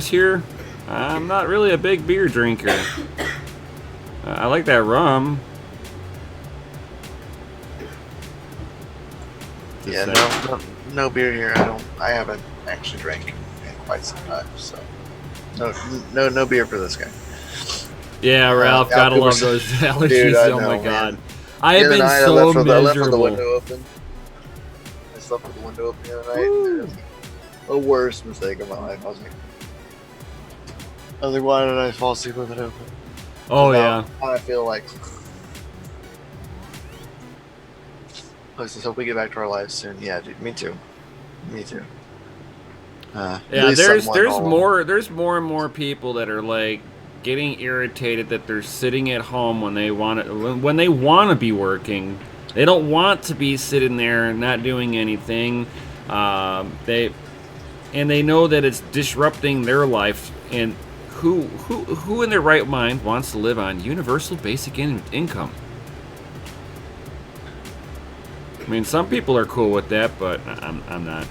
here? I'm not really a big beer drinker. I like that rum. Yeah, no beer here. I haven't actually drank in quite some time, so no beer for this guy. Yeah, Ralph, gotta love those allergies. Dude, I know, oh my man. God, I have been so I left with the miserable. window open. I slept with the window open the other night. It was the worst mistake of my life. I was like, why did I fall asleep with it open? Oh So yeah. now I feel like. Let's just hope we get back to our lives soon. Yeah, dude. Me too. Yeah, there's more and more people that are like getting irritated that they're sitting at home when they want to be working. They don't want to be sitting there and not doing anything. They know that it's disrupting their life. And who in their right mind wants to live on universal basic income? I mean, some people are cool with that, but I'm not.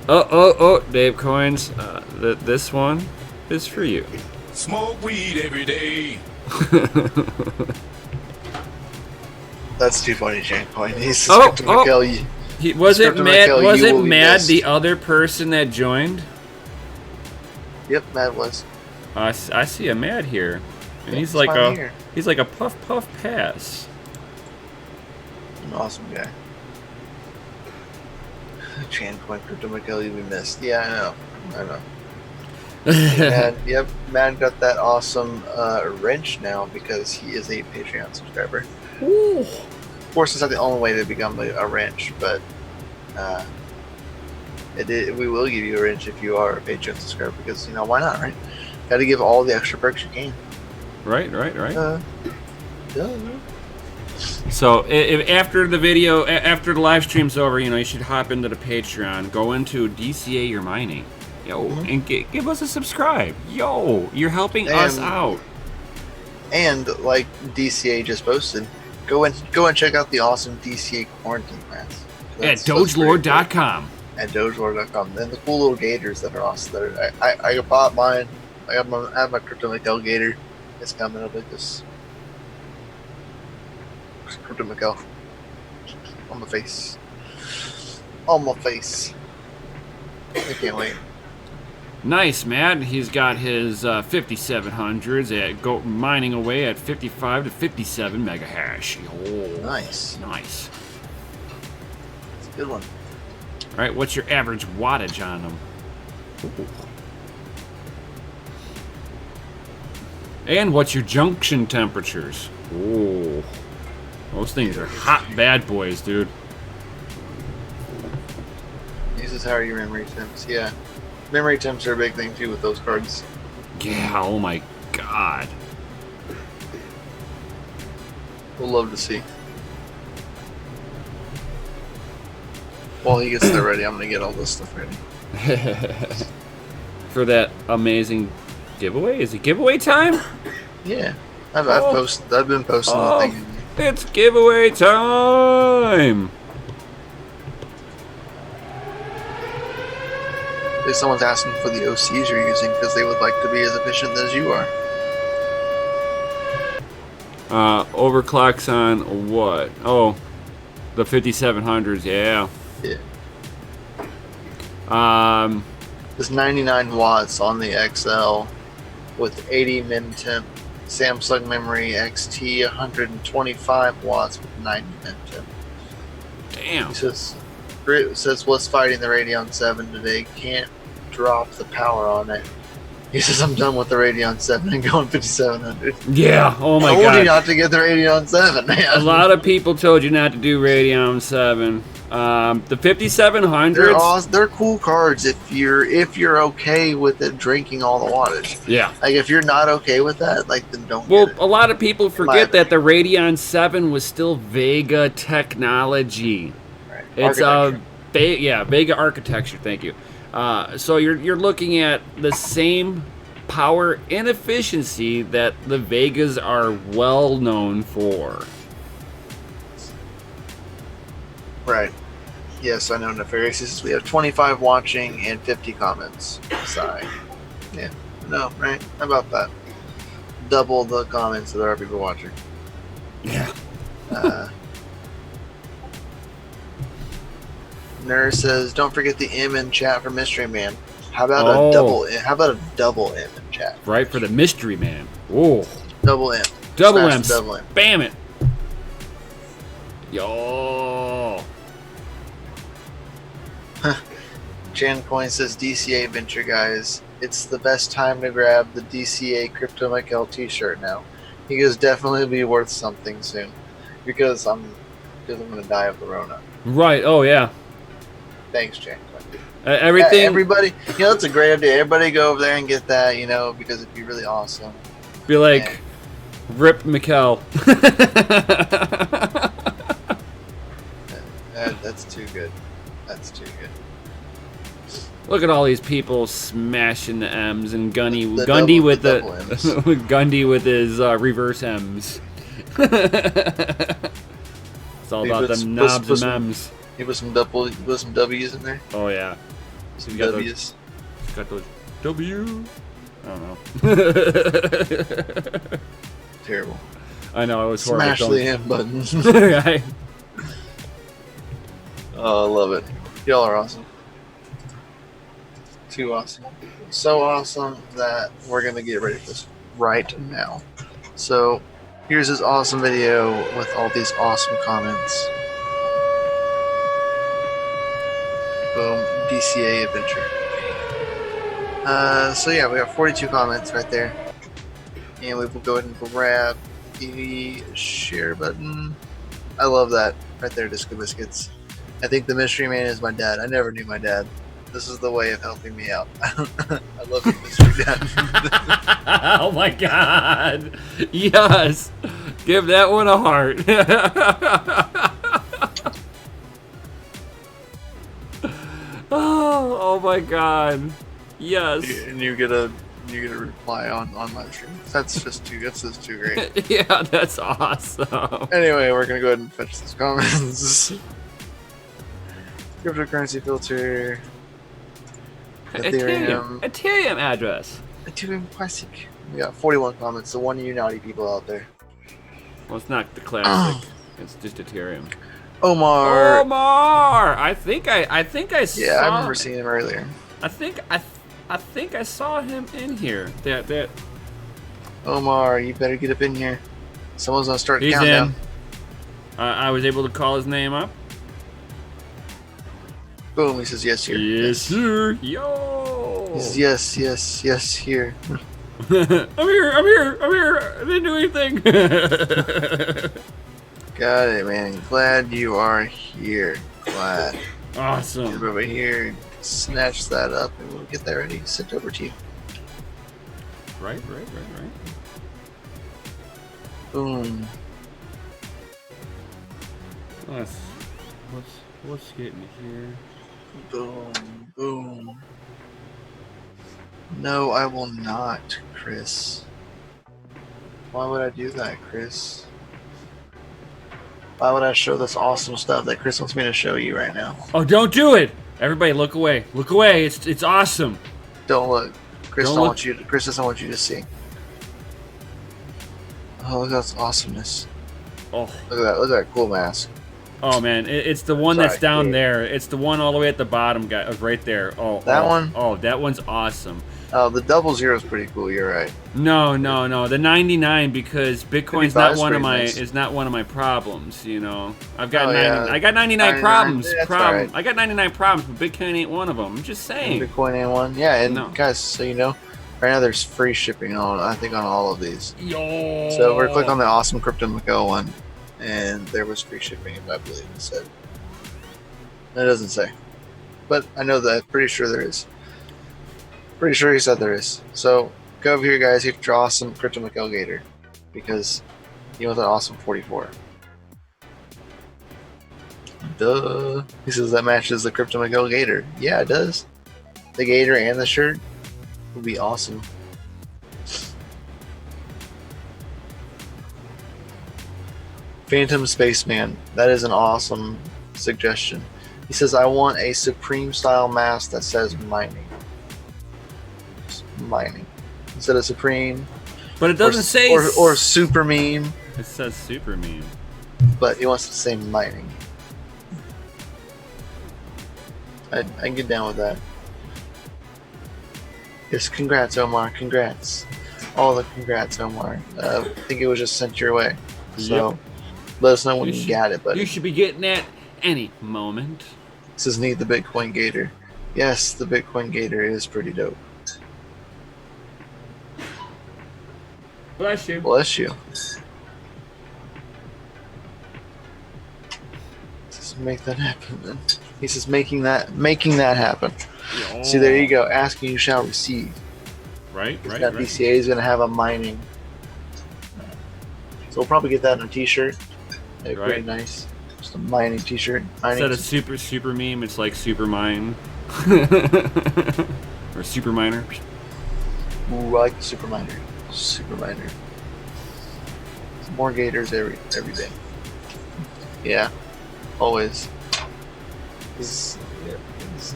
Oh, Dave Coins. This one is for you. Smoke weed every day. That's too funny, Shane Coin. He's Was it Mad the other person that joined? Yep, Mad was. I see a Mad here, and Yeah, he's like here. a puff pass. An awesome guy. Chan Coin, Crypto McKelly, we missed. Yeah, I know. Yep, Mad got that awesome wrench now because he is a Patreon subscriber. Ooh. Of course, it's not the only way to become a wrench, but we will give you a wrench if you are a Patreon subscriber because, why not, right? Got to give all the extra perks you can. Right. Duh. So if after the live stream's over, you should hop into the Patreon, go into DCA your mining, and give us a subscribe. You're helping us out. And like DCA just posted, go and check out the awesome DCA quarantine mask At dogelord.com. At dogelord.com. And the cool little gators that are awesome. I bought mine. I have my Crypto Miguel gator. It's coming up like this. Crypto Miguel. On my face. I can't wait. Nice, Matt. He's got his 5700s at mining away at 55 to 57 mega hash. Nice. Nice. It's a good one. All right, what's your average wattage on them? Ooh. And what's your junction temperatures? Ooh. Those things are hot bad boys, dude. Uses higher your memory temps. Yeah. Memory temps are a big thing too with those cards. Yeah, oh my God. We'll love to see. While he gets there ready, I'm gonna get all this stuff ready. For that amazing giveaway. Is it giveaway time? Yeah, I've been posting the thing. It's giveaway time. If someone's asking for the OCs you're using because they would like to be as efficient as you are. Overclocks on what? Oh, the 5700s. Yeah. Yeah. It's 99 watts on the XL with 80 min temp. Samsung memory XT 125 watts with 90 min temp. Damn. He says what's fighting the Radeon 7 today can't drop the power on it. He says I'm done with the Radeon 7 and going 5700. Yeah. Oh my I god. told you not to get the Radeon 7, man. A lot of people told you not to do Radeon 7. The 5700s. They're cool cards if you're okay with it drinking all the wattage. Yeah. Like if you're not okay with that, like then don't. Well, get it. a lot of people forget that the Radeon 7 was still Vega technology. Right. It's Vega architecture. Thank you. So you're looking at the same power and efficiency that the Vegas are well known for. Right. Yes, I know Nefarious says we have 25 watching and 50 comments. Sigh. Yeah. No, right? How about that? Double the comments that there are people watching. Yeah. Nurse says, "Don't forget the M in chat for Mystery Man." How about a double? How about a double M in chat? Right for the Mystery Man. Oh. Double M. Double Smash M. the double M. Bam it. Yo. Jan Coin says DCA venture guys. It's the best time to grab the DCA Crypto Michael t-shirt now. He goes definitely be worth something soon. Because I'm gonna die of the Rona. Right. Oh yeah. Thanks, Jan Coin. Everything. Everybody, that's a great idea. Everybody go over there and get that, because it'd be really awesome. Be like, rip Mikkel. That's too good. That's too good. Look at all these people smashing the M's and Gundy with M's. Gundy with his reverse M's. It's all about the knobs and M's. You put some W's in there. Oh yeah. Some got W's. Got those W. I don't know. Terrible. I know, I was horrible. Smash the M button. Right. Oh, I love it. Y'all are awesome. Too awesome. So awesome that we're going to get ready for this right now. So, here's this awesome video with all these awesome comments. Boom. DCA adventure. So yeah, we got 42 comments right there. And we will go ahead and grab the share button. I love that right there, Disco Biscuits. I think the Mystery Man is my dad. I never knew my dad. This is the way of helping me out. I love you, Mystery Dad. Oh my god. Yes. Give that one a heart. Oh my god. Yes. And you get a reply on LiveStream. That's just too great. Yeah, that's awesome. Anyway, we're gonna go ahead and fetch these comments. Cryptocurrency filter. Ethereum address. Ethereum Classic. We got 41 comments, so one of you naughty people out there. Well, it's not the classic. It's just Ethereum. Omar. I think I saw. Yeah, I remember seeing him earlier. I think I saw him in here. That. Omar, you better get up in here. Someone's gonna start the He's countdown. in. I was able to call his name up. Boom, he says yes here. Yes, sir. Yo. He says yes here. I'm here. I didn't do anything. Got it, man. Glad you are here. Glad. Awesome. Get over here, snatch that up, and we'll get that ready. Sent over to you. Right. Boom. What's What's getting here? Boom, boom. No, I will not, Chris. Why would I do that, Chris? Why would I show this awesome stuff that Chris wants me to show you right now? Oh, don't do it! Everybody, look away. Look away. It's awesome. Don't look. Chris Don't look. Chris doesn't want you to see. Oh, look at that awesomeness. Oh, Look at that. Look at that cool mask. oh man, it's the one Sorry, that's down dude. there. It's the one all the way at the bottom, guy, right there. Oh, That one? Oh, that one's awesome. Oh, the 00 is pretty cool. You're right. No, the 99 because Bitcoin's 55 not is one of pretty my nice. is not one of my problems. You know, I've got Oh, yeah. I got 99 99, problems. that's alright. I got 99 problems, but Bitcoin ain't one of them. I'm just saying. Bitcoin ain't one. Yeah, and No. guys, so you know, right now there's free shipping on, I think, on all of these. Yo. So we're clicking on the awesome Crypto Miguel one, and there was free shipping, I believe it said. It doesn't say, but I know that. Pretty sure there is. Pretty sure he said there is. So go over here, guys. You have to draw some Crypto Miguel Gator because he wants an awesome 44. Duh. He says that matches the Crypto Miguel Gator. Yeah, it does. The Gator and the shirt would be awesome. Phantom Spaceman. That is an awesome suggestion. He says, I want a Supreme style mask that says mining. Just mining. Instead of Supreme. But it doesn't say. Or super meme, It says super meme. but he wants to say mining. I can get down with that. Yes, congrats, Omar. Congrats. All the congrats, Omar. I think it was just sent your way. So Yep. let us know when You you should- got it, buddy. You should be getting that any moment. This is need the Bitcoin Gator. Yes, the Bitcoin Gator is pretty dope. Bless you. Bless you. Just make that happen, then. He says making that happen. See, there you go. Asking you shall receive. Right, right, That right. DCA is gonna have a mining. So we'll probably get that in a T-shirt. Pretty Right. nice. Just a mining T-shirt. Instead of super meme, it's like super mine. Or super miner. Ooh, I like the super miner. Super miner. More gators every day. Yeah, always. This is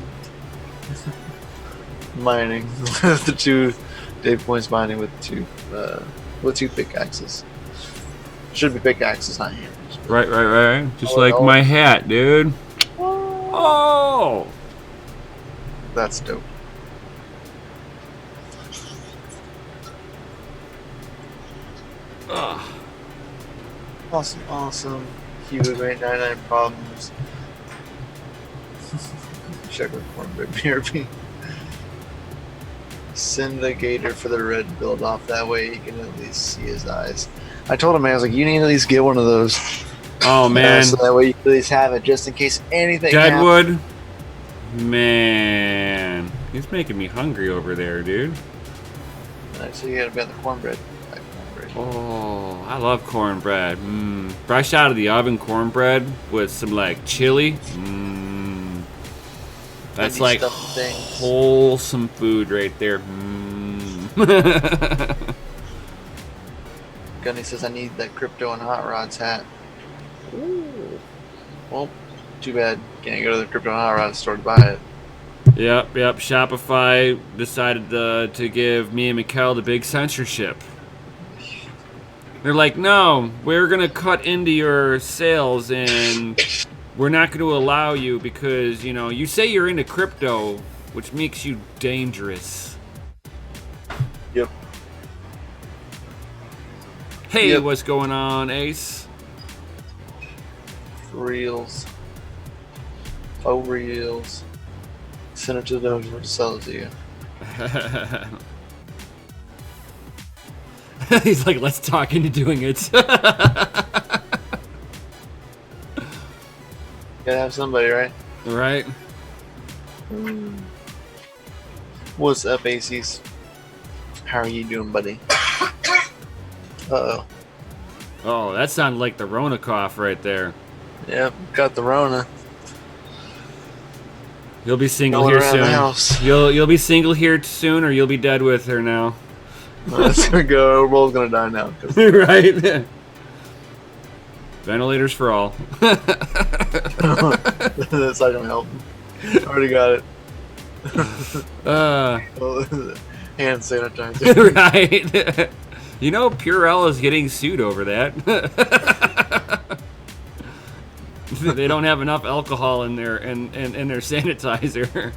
mining. The two Dave points mining with two pickaxes. Should be pickaxes, not hammers. Right. Just Oh, like no. my hat, dude. Oh! That's dope. Ugh. Awesome. Huge, great 99 problems. Check with cornbread BRB. Send the gator for the red build off. That way you can at least see his eyes. I told him, man, I was like, you need to at least get one of those. Oh, man. So that way you can at least have it just in case anything happens. Deadwood? Man. He's making me hungry over there, dude. So you gotta bet the cornbread. Like cornbread. Oh, I love cornbread. Fresh out of the oven cornbread with some, like, chili. That's Candy like stuffed things. wholesome food right there. Gunny says I need that crypto and hot rods hat. Ooh. Well, too bad. Can't go to the crypto and hot rods store to buy it. Yep. Shopify decided to give me and Mikkel the big censorship. They're like, no, we're going to cut into your sales and we're not going to allow you because, you know, you say you're into crypto, which makes you dangerous. Yep. Hey, Yep. what's going on, Ace? Reels. Oh, reels. Send it to the dojo to sell it to you. He's like, let's talk into doing it. Gotta have somebody, right? Right? What's up, Aces? How are you doing, buddy? Uh-oh. Oh, that sounded like the Rona cough right there. Yep, got the Rona. You'll be single Going here around the soon. house. You'll be single here soon, or you'll be dead with her now. Let's go. World's gonna die now. Right. Ventilators for all. That's not gonna help. Already got it. Hand sanitizer. Right. You know, Purell is getting sued over that. They don't have enough alcohol in their their sanitizer.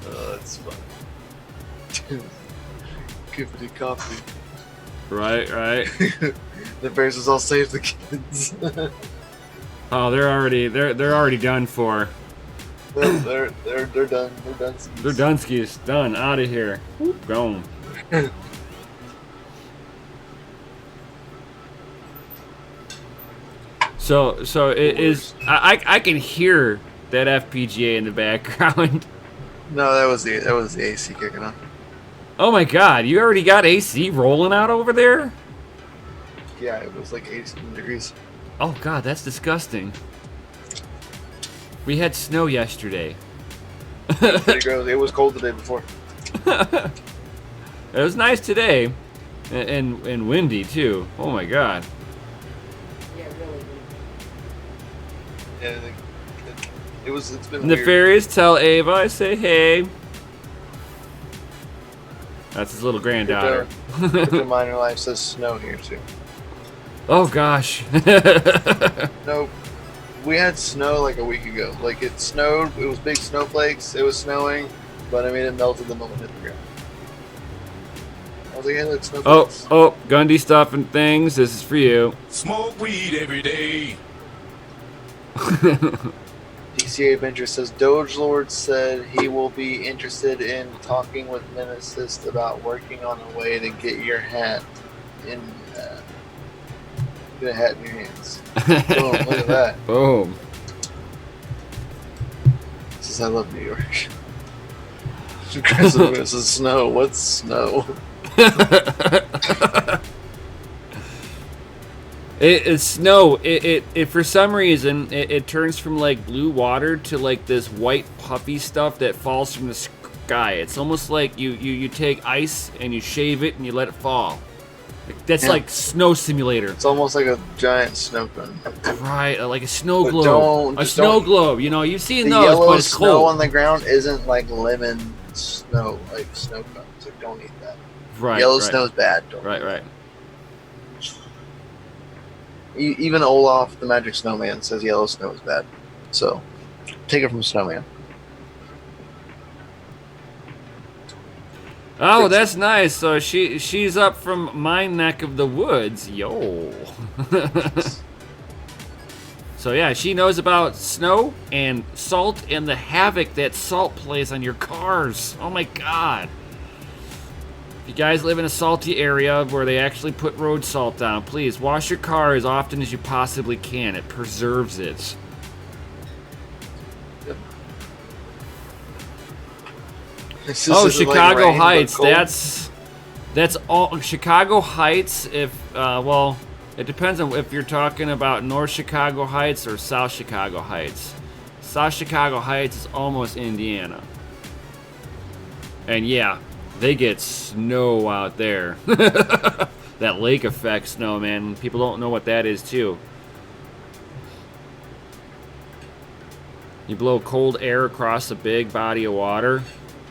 That's fun. Give me coffee. Right. The bears is all save the kids. Oh, they're already done for. They're done. They're done. They're Dunskies. Done. Out of here. Gone. So it is. I can hear that FPGA in the background. No, that was the AC kicking on. Oh my God! You already got AC rolling out over there? Yeah, it was like 18 degrees. Oh God, that's disgusting. We had snow yesterday. Pretty gross. It was cold the day before. It was nice today, and windy too. Oh my God. Yeah, really. Yeah, it's been weird. Nefarious, tell Ava I say hey. That's his little granddaughter. The minor life says snow here too. Oh gosh. No, we had snow like a week ago. Like it snowed. It was big snowflakes. It was snowing, but I mean it melted the moment it hit the ground. I was like, hey, look, snowflakes. Oh, Gundy stuff and things. This is for you. Smoke weed every day. DCA Adventure says Doge Lord said he will be interested in talking with Nemesis about working on a way to get your hat in. Get a hat in your hands. Boom! Look at that. Boom. Says I love New York. This is snow. What's snow? It's snow. It for some reason it turns from like blue water to like this white puffy stuff that falls from the sky. It's almost like you take ice and you shave it and you let it fall. That's like snow simulator. It's almost like a giant snow cone. Right, like a snow But globe. A snow globe. You know, you've seen those, yellow but it's snow cold. on the ground isn't like lemon snow, like snow cones. Like, don't eat that. Right. Yellow right. snow's bad. Don't Right. Even Olaf, the Magic Snowman, says yellow snow is bad. So, take it from Snowman. Oh, that's nice. So she's up from my neck of the woods. Yo. So yeah, she knows about snow and salt and the havoc that salt plays on your cars. Oh my God. If you guys live in a salty area where they actually put road salt down, please wash your car as often as you possibly can. It preserves it. Oh, Chicago like Heights. That's all. Chicago Heights. If well, it depends on if you're talking about North Chicago Heights or South Chicago Heights. South Chicago Heights is almost Indiana, and yeah, they get snow out there. That lake effect snow, man. People don't know what that is too. You blow cold air across a big body of water,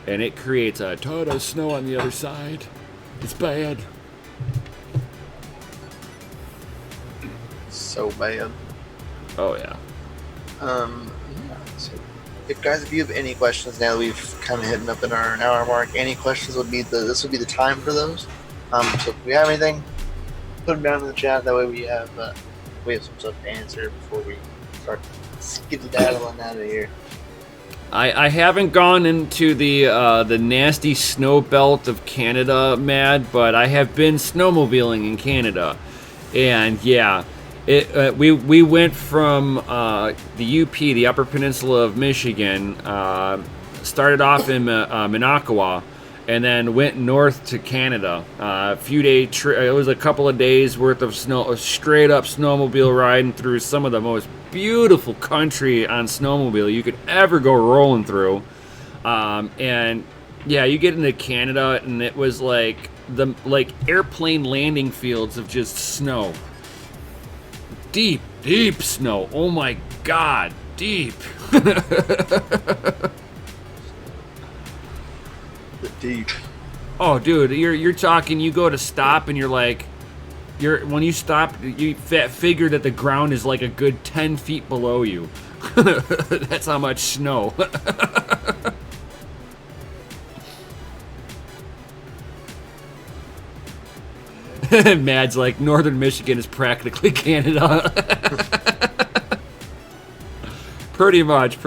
and it creates a ton of snow on the other side. It's bad. So bad. Oh yeah. Yeah, so if you have any questions now that we've kind of hitting up in our hour mark, any questions this would be the time for those. So if we have anything, put them down in the chat. That way we have some stuff to answer before we start skedaddling out of here. I haven't gone into the nasty snow belt of Canada, Mad, but I have been snowmobiling in Canada, and yeah, we went from the UP, the Upper Peninsula of Michigan, started off in Minocqua, and then went north to Canada. A few day trip. It was a couple of days worth of snow, straight up snowmobile riding through some of the most beautiful country on snowmobile you could ever go rolling through. And yeah, you get into Canada, and it was like airplane landing fields of just snow. Deep, deep snow. Oh my God, deep. The deep. Oh, dude, you're talking. You go to stop, and you're like, when you stop, you figure that the ground is like a good 10 feet below you. That's how much snow. Mad's like, Northern Michigan is practically Canada. Pretty much.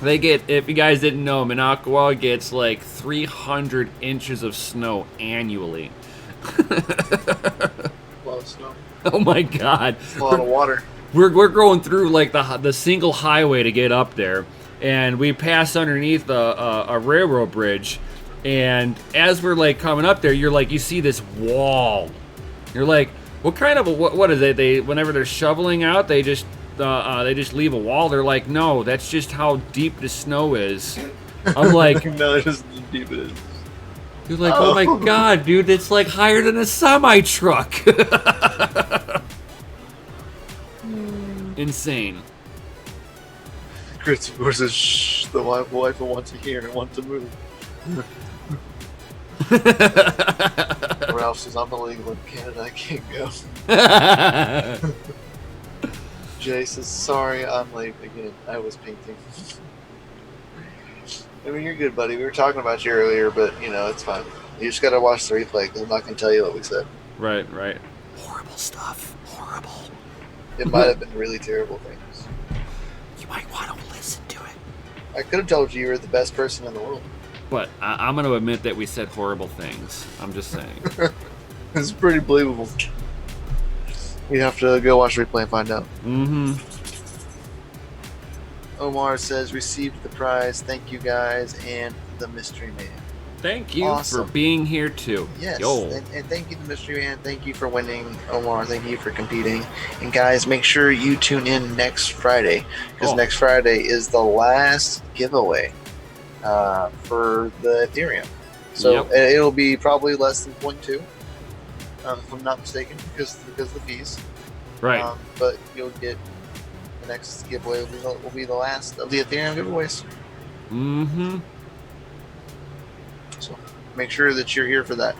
They get, if you guys didn't know, MiningAfter gets like 300 inches of snow annually. A lot of snow. Oh my God. A lot of water. We're going through like the single highway to get up there, and we pass underneath a railroad bridge, and as we're like coming up there, you're like, you see this wall. You're like, what kind of what is it? They, whenever they're shoveling out, they just leave a wall. They're like, no, that's just how deep the snow is. I'm like, no, that's just how deep it is. You're like, oh my God, dude, it's like higher than a semi truck. Insane. Chris versus shh, the wife will want to hear and want to move. Ralph says, I'm illegal in Canada, I can't go. Jay says, sorry, I'm late again. I was painting. I mean, you're good, buddy. We were talking about you earlier, but, you know, it's fine. You just gotta watch the replay, because I'm not gonna tell you what we said. Right. Horrible stuff. Horrible. It might have been really terrible things. You might want to listen to it. I could have told you were the best person in the world. But I'm going to admit that we said horrible things. I'm just saying. It's pretty believable. You have to go watch the replay and find out. Mm-hmm. Omar says, received the prize. Thank you guys and the mystery man. Thank you Awesome. for being here too. Yes, Yo. and thank you, the mystery man. Thank you for winning, Omar. Thank you for competing. And guys, make sure you tune in next Friday, because next Friday is the last giveaway for the Ethereum. So it'll be probably less than 0.2, if I'm not mistaken, because of the fees. Right. But you'll get the next giveaway will be the last of the Ethereum giveaways. Mm-hmm. So make sure that you're here for that.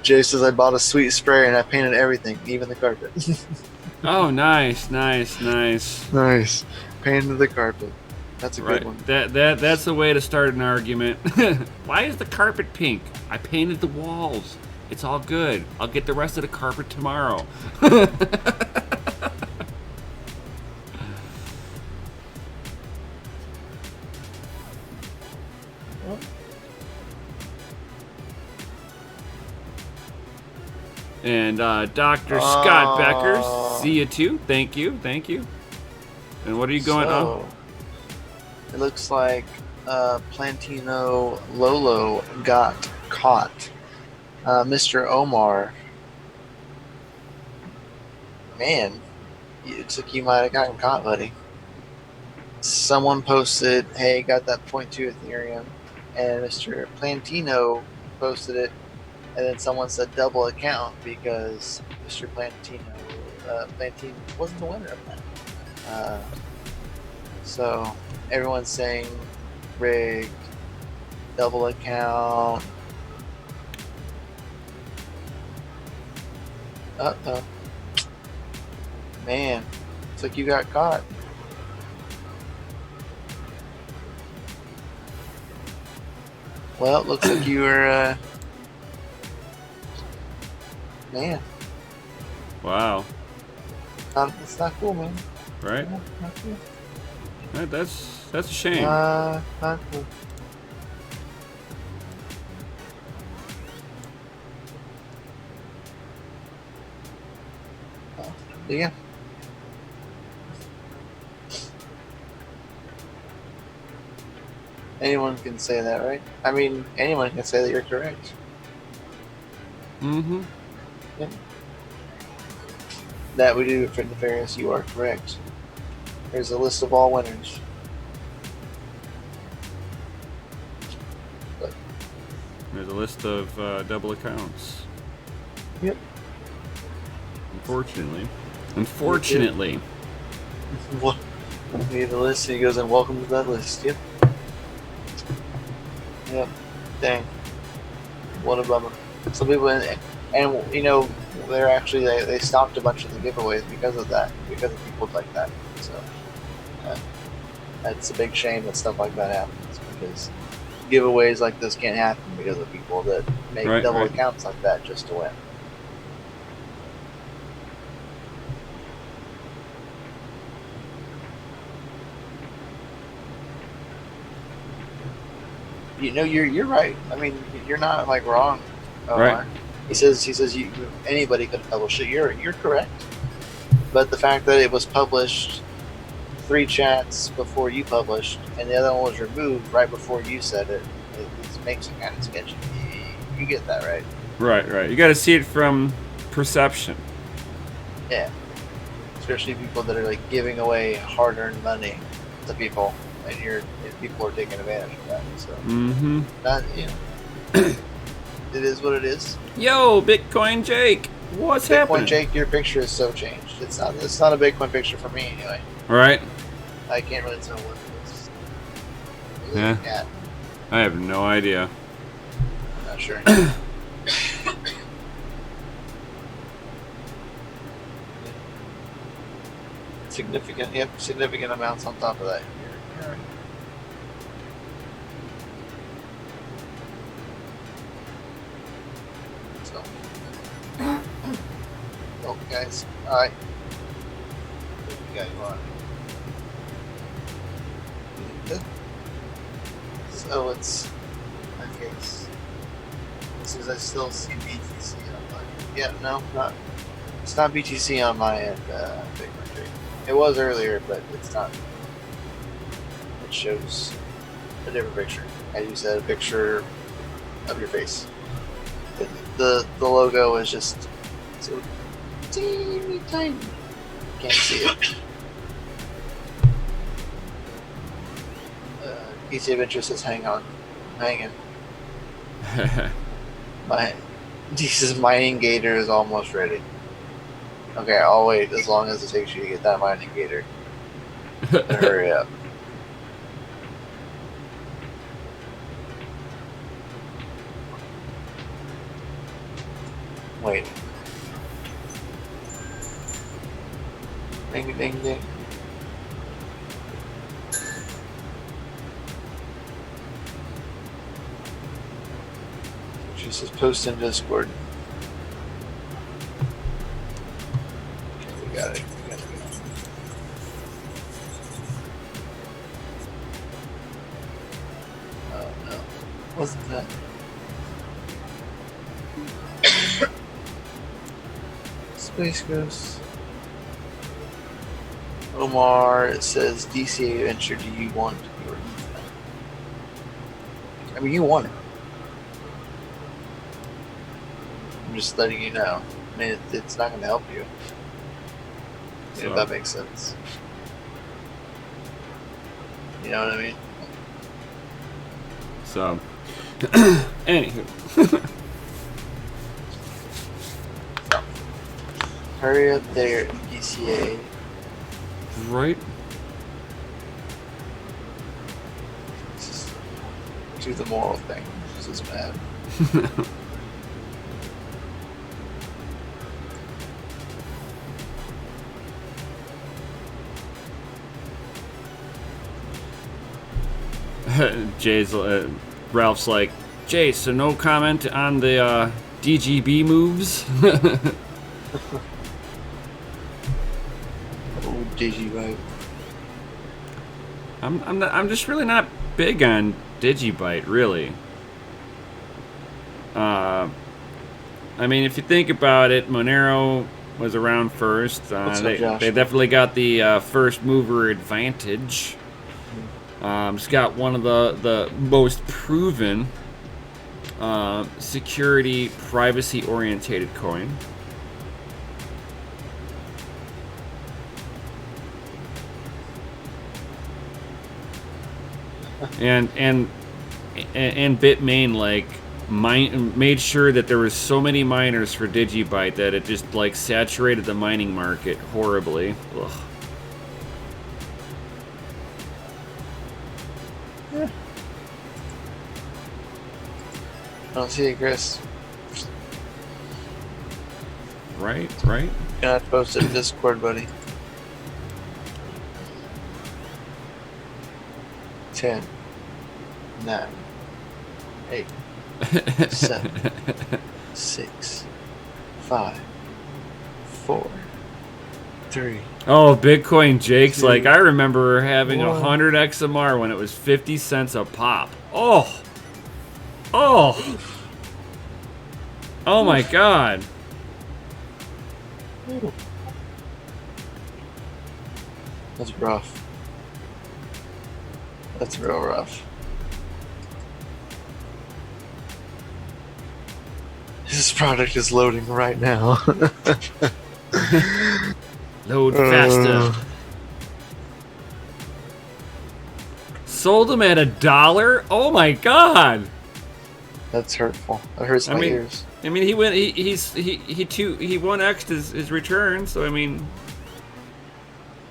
Jay says, I bought a sweet spray and I painted everything, even the carpet. Oh, nice. Nice. Painted the carpet. That's a good one. That's the way to start an argument. Why is the carpet pink? I painted the walls. It's all good. I'll get the rest of the carpet tomorrow. And Dr. Scott Becker, see you too. Thank you. And what are you going on? It looks like Plantino Lolo got caught. Mr. Omar, man, it looks like you might have gotten caught, buddy. Someone posted, hey, got that 0.2 Ethereum, and Mr. Plantino posted it, and then someone said double account because Mr. Plantino wasn't the winner of that. So everyone's saying rigged, double account. Uh-oh. Man, looks like you got caught. Well, it looks like you were, man. Wow. It's not cool, man. Right? Not cool. Right, that's a shame. Not cool. Yeah. Anyone can say that, right? I mean, anyone can say that you're correct. Mm-hmm. Yeah. That we do for nefarious. You are correct. There's a list of all winners. But, There's a list of double accounts. yep. Unfortunately. What? We need the list, and he goes, and welcome to that list. Yep. Yep. Dang. What a bummer. Some people, and you know, they're actually they stopped a bunch of the giveaways because of that, because of people like that. So that's a big shame that stuff like that happens, because giveaways like this can't happen because of people that make double accounts like that just to win. You know, you're right. I mean, you're not like wrong. Right. He says anybody could publish it. You're correct. But the fact that it was published 3 chats before you published, and the other one was removed right before you said it, it makes it kind of sketchy. You get that, right? Right. You got to see it from perception. Yeah. Especially people that are like giving away hard-earned money to people, and people are taking advantage of that. So, not, you know, it is what it is. Yo, Bitcoin Jake, what's happening? Bitcoin Jake, your picture is so changed. It's not a Bitcoin picture for me anyway. All right. I can't really tell what it is. Yeah. Cat. I have no idea. I'm not sure. Significant amounts on top of that. You're right. So, well, guys, all right. What you guys want? Good. So it's okay. This is I still see BTC on my. Yeah, no, not. It's not BTC on my end. Bitcoin Trade. It was earlier, but it's not. It shows a different picture. As you said, a picture of your face. The logo is just so teeny tiny. Can't see it. DC Adventure says, "Hang on, hanging." He says, "Mining Gator is almost ready." Okay, I'll wait as long as it takes you to get that mining gator. Hurry up. Wait. Ding ding ding. She says post in Discord. We got it. Oh no. Wasn't that? Space Ghost. Omar, it says DCA Adventure, do you want your ETH? I mean, you want it. I'm just letting you know. I mean, it's not going to help you. So, if that makes sense. You know what I mean? So, anywho. Hurry up there, DCA. Right. Just do the moral thing. This is bad. Ralph's like, Jay, so no comment on the DGB moves? Oh, Digibyte. I'm just really not big on Digibyte, really. I mean, if you think about it, Monero was around first. They definitely got the first mover advantage. It's got one of the most proven security, privacy-orientated coin. And Bitmain made sure that there was so many miners for Digibyte that it just like saturated the mining market horribly. Ugh. Yeah. I don't see it, Chris. Right. Gonna have to post it in Discord, buddy. 10, 9, 8, 7, 6, 5, 4, 3. Oh, Bitcoin Jake's like, I remember having 1. 100 XMR when it was 50 cents a pop. Oh my God. That's rough. That's real rough. This product is loading right now. Load faster. Sold them at $1? Oh my God. That's hurtful. That hurts my ears. I mean, he 1x'd his return, so I mean,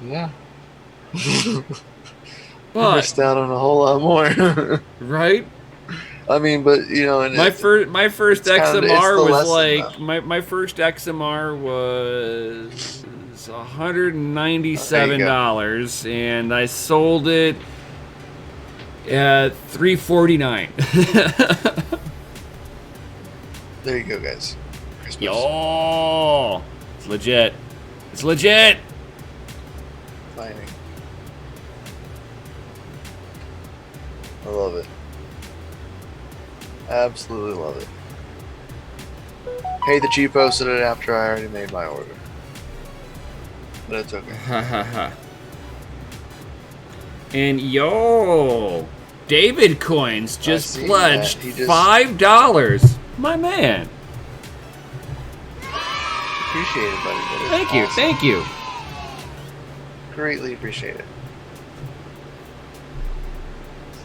Yeah. but Missed out on a whole lot more. right? I mean, but you know, and My first XMR was like though. my first XMR was $197, and I sold it at $349. There you go, guys. Christmas. Yo, it's legit. It's legit. Mining. I love it. Absolutely love it. Hey, the Chief posted it after I already made my order. But it's okay. Ha ha ha. And yo, David Coins just pledged $5. My man. Appreciate it, buddy. That is Thank you. awesome. Thank you. Greatly appreciate it.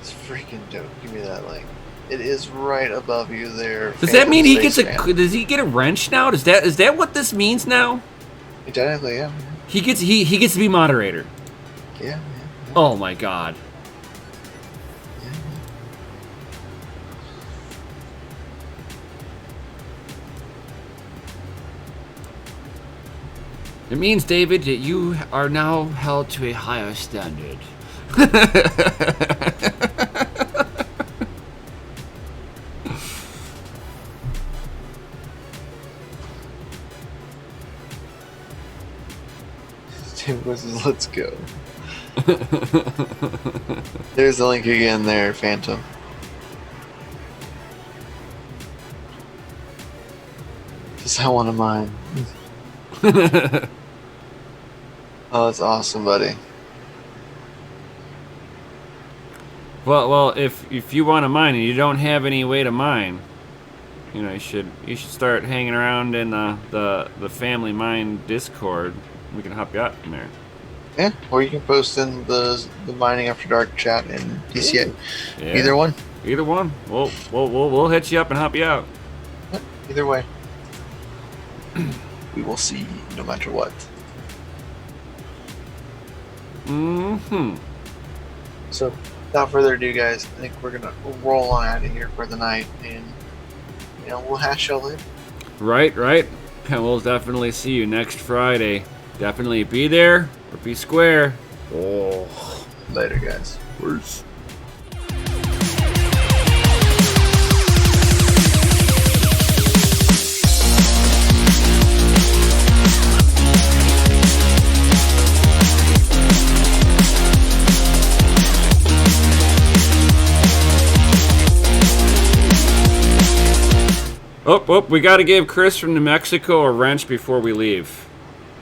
It's freaking dope. Give me that link. It is right above you there. Does that mean he gets does he get a wrench now? Is that what this means now? Technically, yeah. He gets to be moderator. Yeah. Oh my God. It means, David, that you are now held to a higher standard. Tim says, let's go. There's the link again there, Phantom. Just I want to mine. Oh, that's awesome, buddy. Well, if you want to mine and you don't have any way to mine, you know, you should start hanging around in the family mine Discord. We can help you out from there. Yeah, or you can post in the Mining After Dark chat in DCA. Yeah. Either one. Either one. We'll hit you up and help you out. Either way. We will see no matter what. Mm-hmm. So, without further ado, guys, I think we're gonna roll on out of here for the night, and you know we'll hash all in. Right. And we'll definitely see you next Friday. Definitely be there or be square. Oh. Later, guys. Peace. Oh, we got to give Chris from New Mexico a wrench before we leave.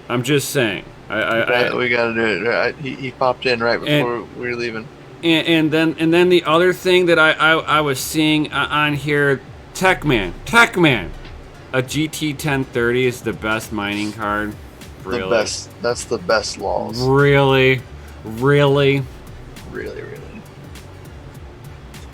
I'm just saying. We gotta do it. Right. He popped in right before we were leaving. And then the other thing that I was seeing on here, Techman, a GT 1030 is the best mining card. Really? The best. That's the best laws. Really? Really, really.